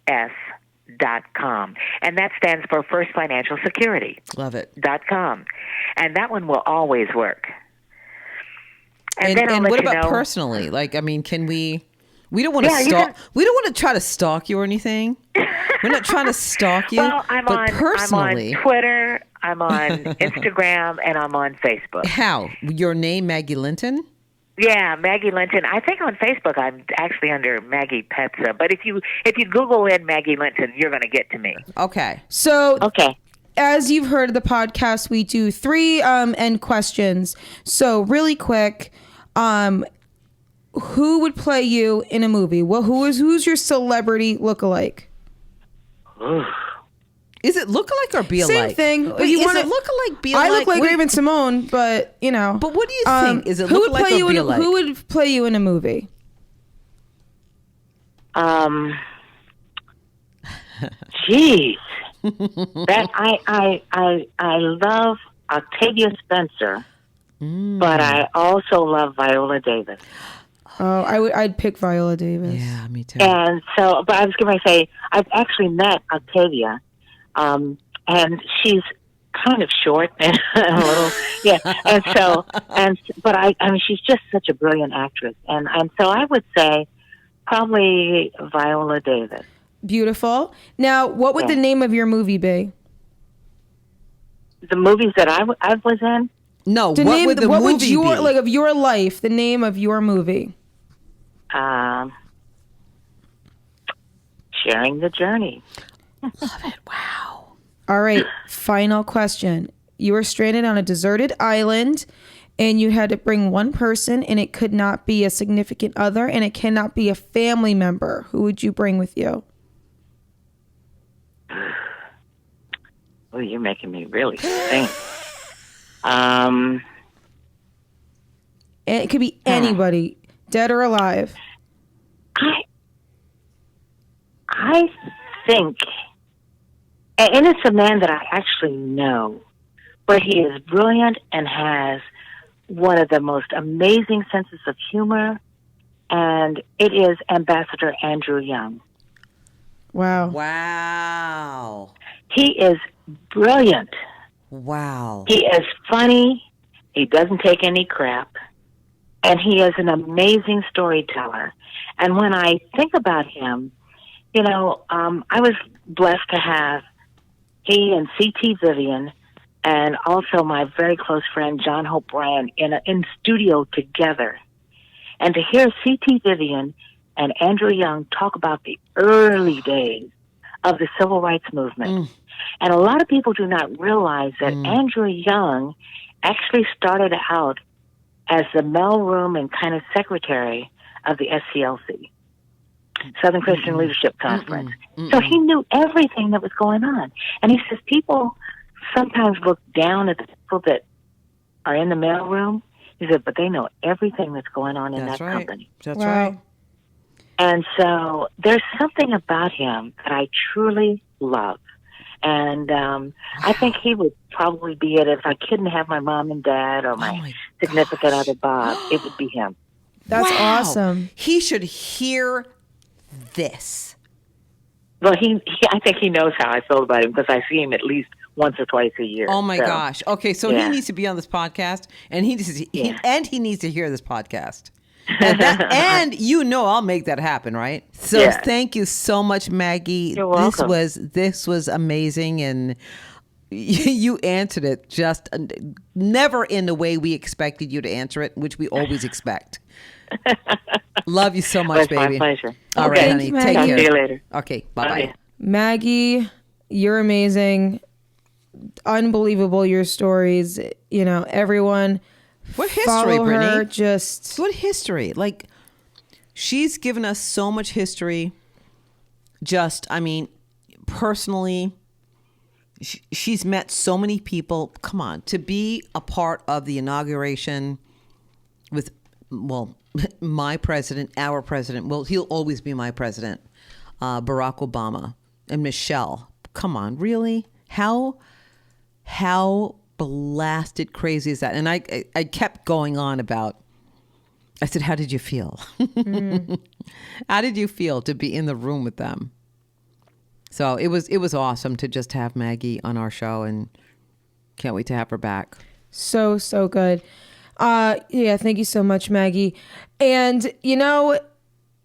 S4: FFS.com. And that stands for First Financial Security.
S1: Love it.
S4: .com. And that one will always work. And then I'll
S1: and
S4: let
S1: what
S4: you
S1: about
S4: know.
S1: personally? Like, I mean, can we? We don't want to
S4: Yeah, you
S1: stalk.
S4: can-
S1: We don't want to try to stalk you or anything. We're not trying to stalk you.
S4: Well, I'm
S1: but personally,
S4: on Twitter, I'm on Instagram, and I'm on Facebook.
S1: how? Your name, Maggie Linton?
S4: Yeah, Maggie Linton. I think on Facebook I'm actually under Maggie Petza. But if you Google in Maggie Linton, you're going to get to me.
S1: Okay.
S2: So,
S4: Okay.
S2: as you've heard of the podcast, we do 3 end questions. So, really quick, who would play you in a movie? Well, who's your celebrity lookalike?
S1: Is it lookalike or be alike?
S2: Same thing.
S1: Wait,
S2: You
S1: is
S2: wanna-
S1: it lookalike, be alike?
S2: I look like
S1: Wait,
S2: Raven Simone, but
S1: But what do you think? Is it
S2: who would
S1: lookalike
S2: play
S1: or
S2: you
S1: be
S2: in
S1: alike?
S2: who would play you in a movie?
S3: Jeez, that I love Octavia Spencer, but I also love Viola Davis.
S2: Oh, I'd pick Viola Davis.
S1: Yeah, me too.
S3: And so, but I was going to say I've actually met Octavia, and she's kind of short and a little, yeah. And so, but I mean, she's just such a brilliant actress, and so I would say probably Viola Davis.
S2: Beautiful. Now, what would
S3: Yeah.
S2: the name of your movie be?
S3: The movies that I was in.
S1: No,
S2: The
S1: what
S2: name,
S1: would the
S2: what
S1: movie
S2: would your
S1: be?
S2: like of your life? The name of your movie.
S3: Sharing the Journey.
S1: Love it. Wow.
S2: All right. Final question. You are stranded on a deserted island, and you had to bring one person, and it could not be a significant other, and it cannot be a family member, who would you bring with you?
S3: Oh, you're making me really think. And
S2: It could be anybody, dead or alive.
S3: I think, and it's a man that I actually know, but he is brilliant and has one of the most amazing senses of humor, and it is Ambassador Andrew Young.
S2: Wow.
S1: Wow.
S3: He is brilliant.
S1: Wow.
S3: He is funny. He doesn't take any crap. And he is an amazing storyteller. And when I think about him, you know, I was blessed to have he and C.T. Vivian and also my very close friend John Hope Bryan in studio together. And to hear C.T. Vivian and Andrew Young talk about the early days of the civil rights movement. And a lot of people do not realize that Andrew Young actually started out as the mailroom and kind of secretary of the SCLC, Southern Christian Leadership Conference. So he knew everything that was going on. And he says people sometimes look down at the people that are in the mailroom. He said, but they know everything that's going on in that company.
S1: That's right.
S3: And so there's something about him that I truly love. And I think he would probably be it if I couldn't have my mom and dad or my significant other, Bob. It would be him.
S2: That's awesome.
S1: He should hear this.
S3: Well, I think he knows how I feel about him because I see him at least once or twice a year.
S1: Oh my gosh. Okay, so he needs to be on this podcast, and he needs to hear this podcast. And you know I'll make that happen, right? So thank you so much, Maggie.
S3: You're welcome.
S1: This was amazing, and you answered it just never in the way we expected you to answer it, which we always expect. Love you so much, baby.
S3: My pleasure.
S1: All right, honey.
S2: Thank you,
S1: Take
S2: Maggie.
S1: care.
S3: See you later.
S1: Okay, bye-bye.
S3: Okay.
S2: Maggie, you're amazing. Unbelievable, your stories. You know, everyone
S1: What history,
S2: follow her.
S1: Brittany?
S2: Just
S1: What history? Like, she's given us so much history. Personally, she's met so many people. Come on, to be a part of the inauguration with, my president, our president. Well, he'll always be my president, Barack Obama and Michelle. Come on, really? How blasted crazy is that? And I kept going on about, I said, how did you feel? How did you feel to be in the room with them? So it was awesome to just have Maggie on our show, and can't wait to have her back.
S2: so good. Thank you so much, Maggie. And you know,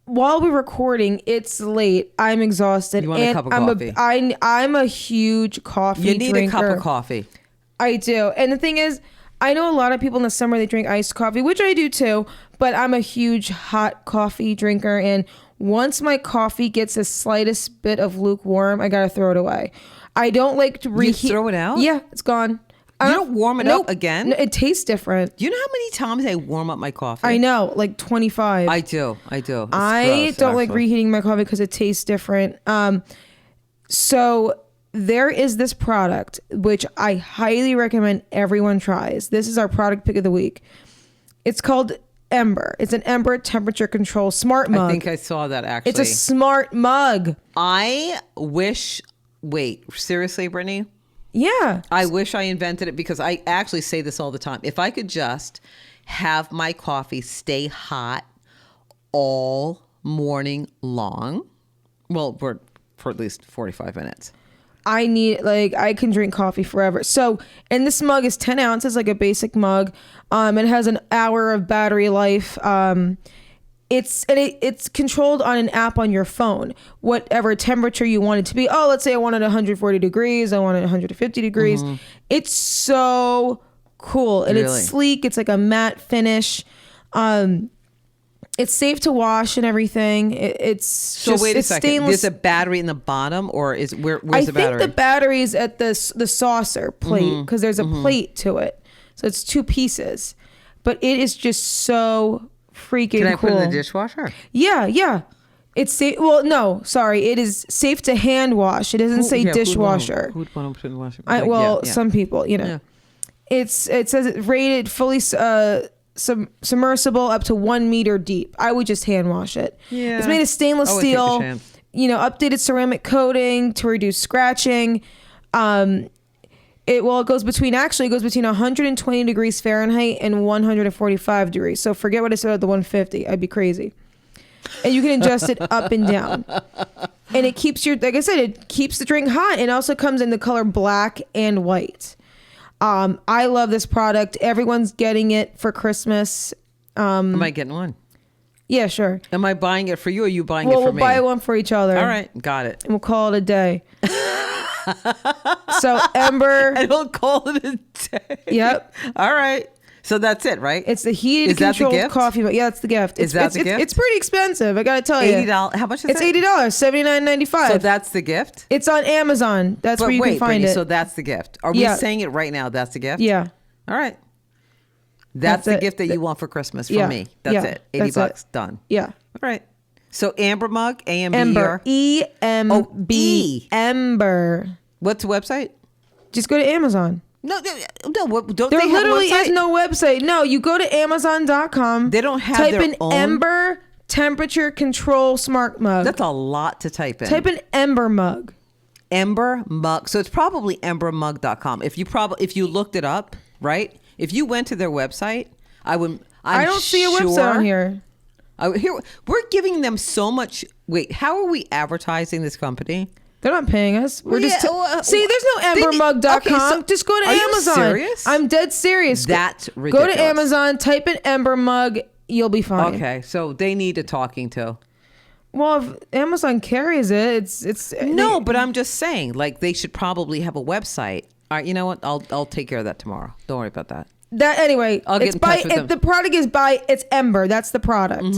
S2: while we're recording, it's late. I'm exhausted.
S1: You want a cup of coffee?
S2: I'm a huge coffee
S1: You need
S2: drinker.
S1: a cup of coffee.
S2: I do. And the thing is, I know a lot of people in the summer, they drink iced coffee, which I do too, but I'm a huge hot coffee drinker. And once my coffee gets the slightest bit of lukewarm, I got to throw it away. I don't like to reheat.
S1: You throw it out?
S2: Yeah, it's gone.
S1: You don't warm it up again?
S2: No, it tastes different.
S1: Do you know how many times I warm up my coffee?
S2: I know, like 25.
S1: I do. It's
S2: I
S1: gross,
S2: don't like
S1: actually.
S2: reheating my coffee because it tastes different. So there is this product which I highly recommend everyone tries. This is our product pick of the week. It's called Ember. It's an Ember temperature control smart mug.
S1: I think I saw that actually.
S2: It's a smart mug.
S1: I wish. Wait, seriously, Brittany?
S2: Yeah.
S1: I wish I invented it, because I actually say this all the time. If I could just have my coffee stay hot all morning long, well, for at least 45 minutes.
S2: I can drink coffee forever. So, and this mug is 10 ounces, like a basic mug. It has an hour of battery life. It's controlled on an app on your phone. Whatever temperature you want it to be. Oh, let's say I wanted 140 degrees. I wanted 150 degrees. It's so cool. And
S1: Really?
S2: it's sleek. It's like a matte finish. It's safe to wash and everything.
S1: So wait a second.
S2: Stainless.
S1: There's a battery in the bottom, or where's
S2: I
S1: the battery?
S2: think the battery's at the saucer plate, because there's a plate to it. So it's two pieces. but it is just so freaking
S1: Can I
S2: cool.
S1: put it in the dishwasher?
S2: Yeah. It's safe. Well, no, sorry. It is safe to hand wash. It doesn't say dishwasher.
S1: Who'd want to put it in the washer?
S2: Some people,
S1: Yeah.
S2: It says it's rated fully submersible up to 1 meter deep. I would just hand wash it.
S1: Yeah.
S2: It's made of stainless
S1: I would take a
S2: steel.
S1: chance.
S2: Updated ceramic coating to reduce scratching. It goes between 120 degrees Fahrenheit and 145 degrees. So forget what I said about the 150. I'd be crazy. And you can adjust it up and down. And it keeps it keeps the drink hot. And also comes in the color black and white. I love this product. Everyone's getting it for Christmas.
S1: Am I getting one?
S2: Yeah, sure.
S1: Am I buying it for you or are you buying it for me?
S2: We'll buy one for each other.
S1: All right. Got it.
S2: And we'll call it a day. So Ember.
S1: I don't call it a day.
S2: Yep.
S1: All right. So that's it, right?
S2: It's the heated
S1: Is that the
S2: controlled
S1: gift?
S2: coffee. Yeah, it's the gift.
S1: Is that the gift?
S2: It's pretty expensive. I gotta tell you.
S1: $80. How much is
S2: It's
S1: it?
S2: $80. $79.95.
S1: So that's the gift?
S2: It's on Amazon. That's
S1: But
S2: where you
S1: wait,
S2: can find
S1: Brittany,
S2: it.
S1: so that's the gift. Are we
S2: Yeah.
S1: saying it right now? That's the gift?
S2: Yeah.
S1: All right. That's the
S2: it.
S1: gift that you want for Christmas from
S2: Yeah.
S1: me. That's
S2: Yeah.
S1: it. 80
S2: That's
S1: bucks.
S2: it.
S1: Done.
S2: Yeah.
S1: All right. So Amber mug, A-M-B.
S2: Ember. E-M-B.
S1: E.
S2: Ember.
S1: What's the website?
S2: Just go to Amazon.
S1: No. Don't
S2: There
S1: they
S2: literally
S1: have a website?
S2: is no website. No, you go to Amazon.com.
S1: They don't have
S2: type
S1: their
S2: in
S1: own?
S2: Ember temperature control smart mug.
S1: That's a lot to type in.
S2: Type in Ember mug.
S1: Ember mug. So it's probably embermug.com. If you looked it up, right? If you went to their website, I don't
S2: see a website on here.
S1: We're giving them so much. Wait, how are we advertising this company?
S2: They're not paying us. We're just see. There's no
S1: they need-
S2: embermug.com.
S1: okay, so
S2: just go to
S1: are you
S2: Amazon.
S1: serious?
S2: I'm dead serious.
S1: That's
S2: Go
S1: ridiculous.
S2: to Amazon. Type in Ember mug. You'll be fine.
S1: Okay, so they need a talking to.
S2: Well, if Amazon carries it, it's
S1: No, but I'm just saying, like they should probably have a website. All right, you know what? I'll take care of that tomorrow. Don't worry about that.
S2: That anyway.
S1: I'll get
S2: it's
S1: in
S2: by
S1: touch with them.
S2: the product is by it's Ember. That's the product.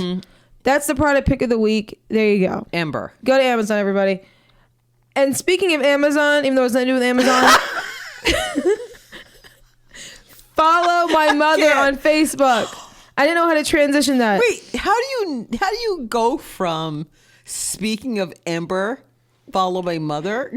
S2: That's the product pick of the week. There you go.
S1: Ember.
S2: Go to Amazon, everybody. And speaking of Amazon, even though it's nothing to do with Amazon, follow my mother on Facebook. I didn't know how to transition that.
S1: Wait, how do you go from speaking of Ember, follow my mother?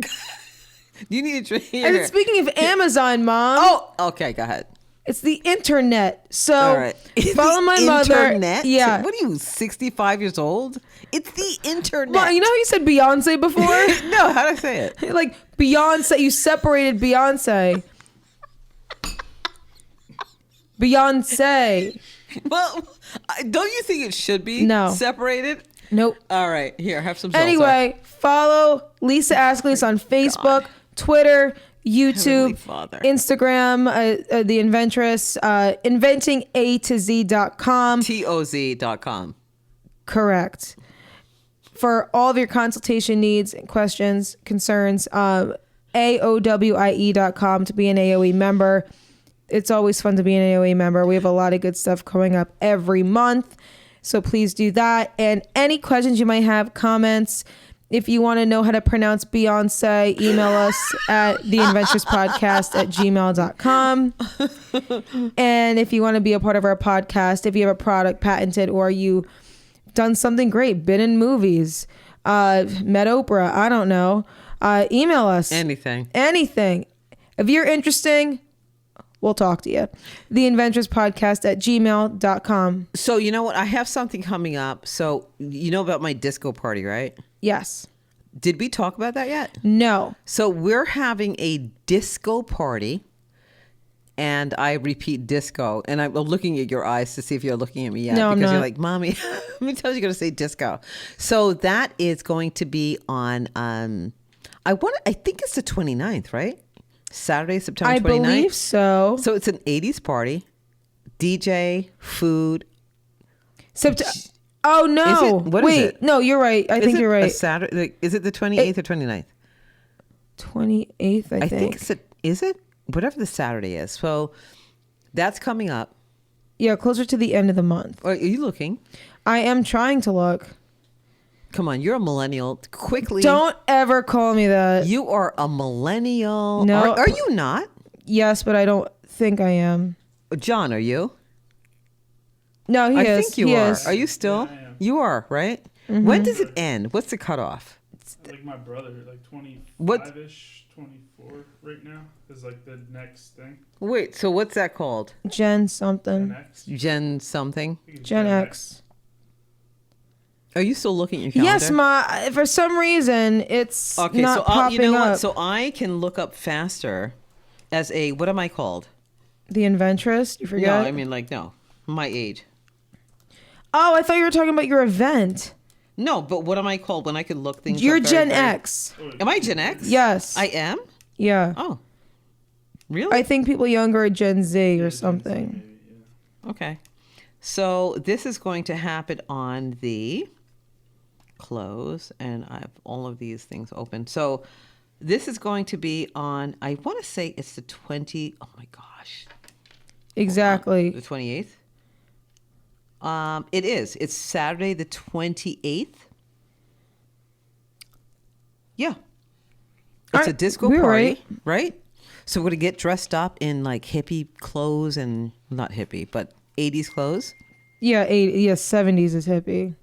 S1: You need to
S2: And then speaking of Amazon, Mom.
S1: Oh, okay, go ahead.
S2: It's the internet. So
S1: All right.
S2: follow my mother.
S1: Internet?
S2: Yeah.
S1: What are you, 65 years old? It's the internet.
S2: Well, you know how you said Beyonce before?
S1: No, how do I say it?
S2: Like Beyonce, you separated Beyonce. Beyonce.
S1: Well, don't you think it should be
S2: No.
S1: separated?
S2: Nope.
S1: All right, here, have some salsa.
S2: Anyway, follow Lisa Ascolese on Facebook, Twitter,
S1: Heavenly
S2: YouTube,
S1: Father.
S2: Instagram, The Inventress, inventingatoz.com.
S1: TOZ.com.
S2: Correct. For all of your consultation needs, questions, concerns, AOWIE.com to be an AOE member. It's always fun to be an AOE member. We have a lot of good stuff coming up every month. So please do that. And any questions you might have, comments, if you want to know how to pronounce Beyonce, email us at theinventorspodcast@gmail.com. And if you want to be a part of our podcast, if you have a product patented or you done something great, been in movies, met Oprah, I don't know, email us.
S1: Anything.
S2: If you're interesting, we'll talk to you. theinventorspodcast@gmail.com.
S1: So you know what? I have something coming up. So you know about my disco party, right?
S2: Yes.
S1: Did we talk about that yet?
S2: No.
S1: So we're having a disco party. And I repeat disco. And I'm looking at your eyes to see if you're looking at me yet.
S2: No, I'm
S1: because you're
S2: not.
S1: like, Mommy, how many times are you going to say disco? So that is going to be on, I think it's the 29th, right? Saturday, September 29th.
S2: I believe so.
S1: So it's an 80s party. DJ, food.
S2: Oh, no.
S1: What is
S2: Wait,
S1: it?
S2: no, you're right. I
S1: Is
S2: think
S1: it
S2: you're
S1: a
S2: right.
S1: Saturday? Is it the 28th or 29th?
S2: 28th, I think.
S1: Is it? Whatever the Saturday is. So that's coming up.
S2: Yeah, closer to the end of the month.
S1: Are you looking?
S2: I am trying to look.
S1: Come on, you're a millennial. Quickly.
S2: Don't ever call me that.
S1: You are a millennial.
S2: No.
S1: Are you not?
S2: Yes, but I don't think I am.
S1: John, are you?
S2: No, he
S1: I
S2: is.
S1: think you
S2: He
S1: are.
S2: is.
S1: Are you still?
S5: Yeah, I am.
S1: You are, right? When does it end? What's the cutoff?
S5: Like my brother, like
S1: What-
S5: 25-ish, 24 right now is like the next thing.
S1: Wait, so what's that called?
S2: Gen
S5: Gen
S2: something.
S5: X.
S1: Gen something?
S5: I think it's
S2: Gen X.
S1: Are you still looking at your calendar?
S2: Yes, Ma. For some reason, it's
S1: Okay,
S2: not
S1: so
S2: popping
S1: you know
S2: up.
S1: what? So I can look up faster as a, what am I called?
S2: The Inventress? You forget?
S1: No, I mean like, no, my age.
S2: Oh, I thought you were talking about your event.
S1: No, but what am I called when I can look things
S2: You're
S1: up very,
S2: Gen
S1: very-
S2: X.
S1: Am I Gen X?
S2: Yes.
S1: I am?
S2: Yeah.
S1: Oh, really?
S2: I think people younger are Gen Z or
S5: Gen Z
S2: something.
S5: maybe, yeah.
S1: Okay. So this is going to happen on the close, and I have all of these things open. So this is going to be on, I want to say it's the 20, oh my gosh,
S2: Exactly.
S1: the 28th. It is. It's Saturday the 28th. Yeah. It's a
S2: Alright,
S1: disco
S2: we're
S1: party, right? So we're going to get dressed up in like hippie clothes and not hippie, but 80s clothes.
S2: Yeah, 70s is hippie.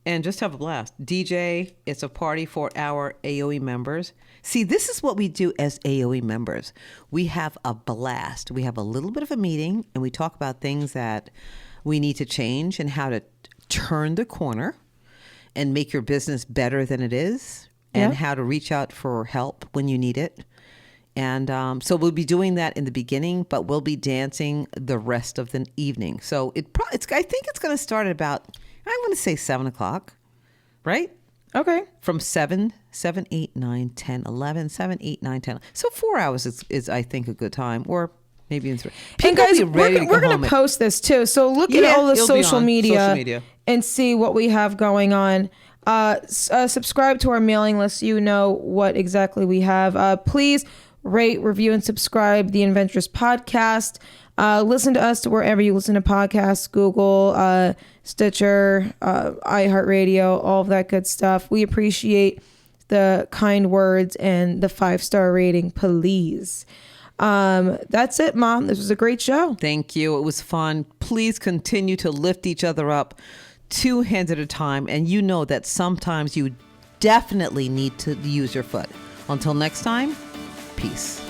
S1: And just have a blast. DJ, it's a party for our AOE members. See, this is what we do as AOE members. We have a blast. We have a little bit of a meeting and we talk about things that we need to change and how to turn the corner and make your business better than it is and
S2: Yeah.
S1: how to reach out for help when you need it. And so we'll be doing that in the beginning, but we'll be dancing the rest of the evening. So I think it's going to start at about, I want to say 7 o'clock, right?
S2: Okay.
S1: From 7, 8, 9, 10, 11, 7, 8, 9, 10. So 4 hours is I think, a good time, or maybe in 3.
S2: And guys,
S1: will be ready
S2: we're
S1: to go
S2: going
S1: home
S2: to
S1: at-
S2: post this too. So look at
S1: Yeah,
S2: all the
S1: it'll be
S2: social
S1: on
S2: media,
S1: social media.
S2: and see what we have going on. Subscribe to our mailing list so you know what exactly we have. Please rate, review, and subscribe the Inventress podcast. Listen to us wherever you listen to podcasts, Google, Stitcher, iHeartRadio, all of that good stuff. We appreciate the kind words and the 5-star rating, please. That's it, Mom. This was a great show.
S1: Thank you. It was fun. Please continue to lift each other up 2 hands at a time. And you know that sometimes you definitely need to use your foot. Until next time, peace.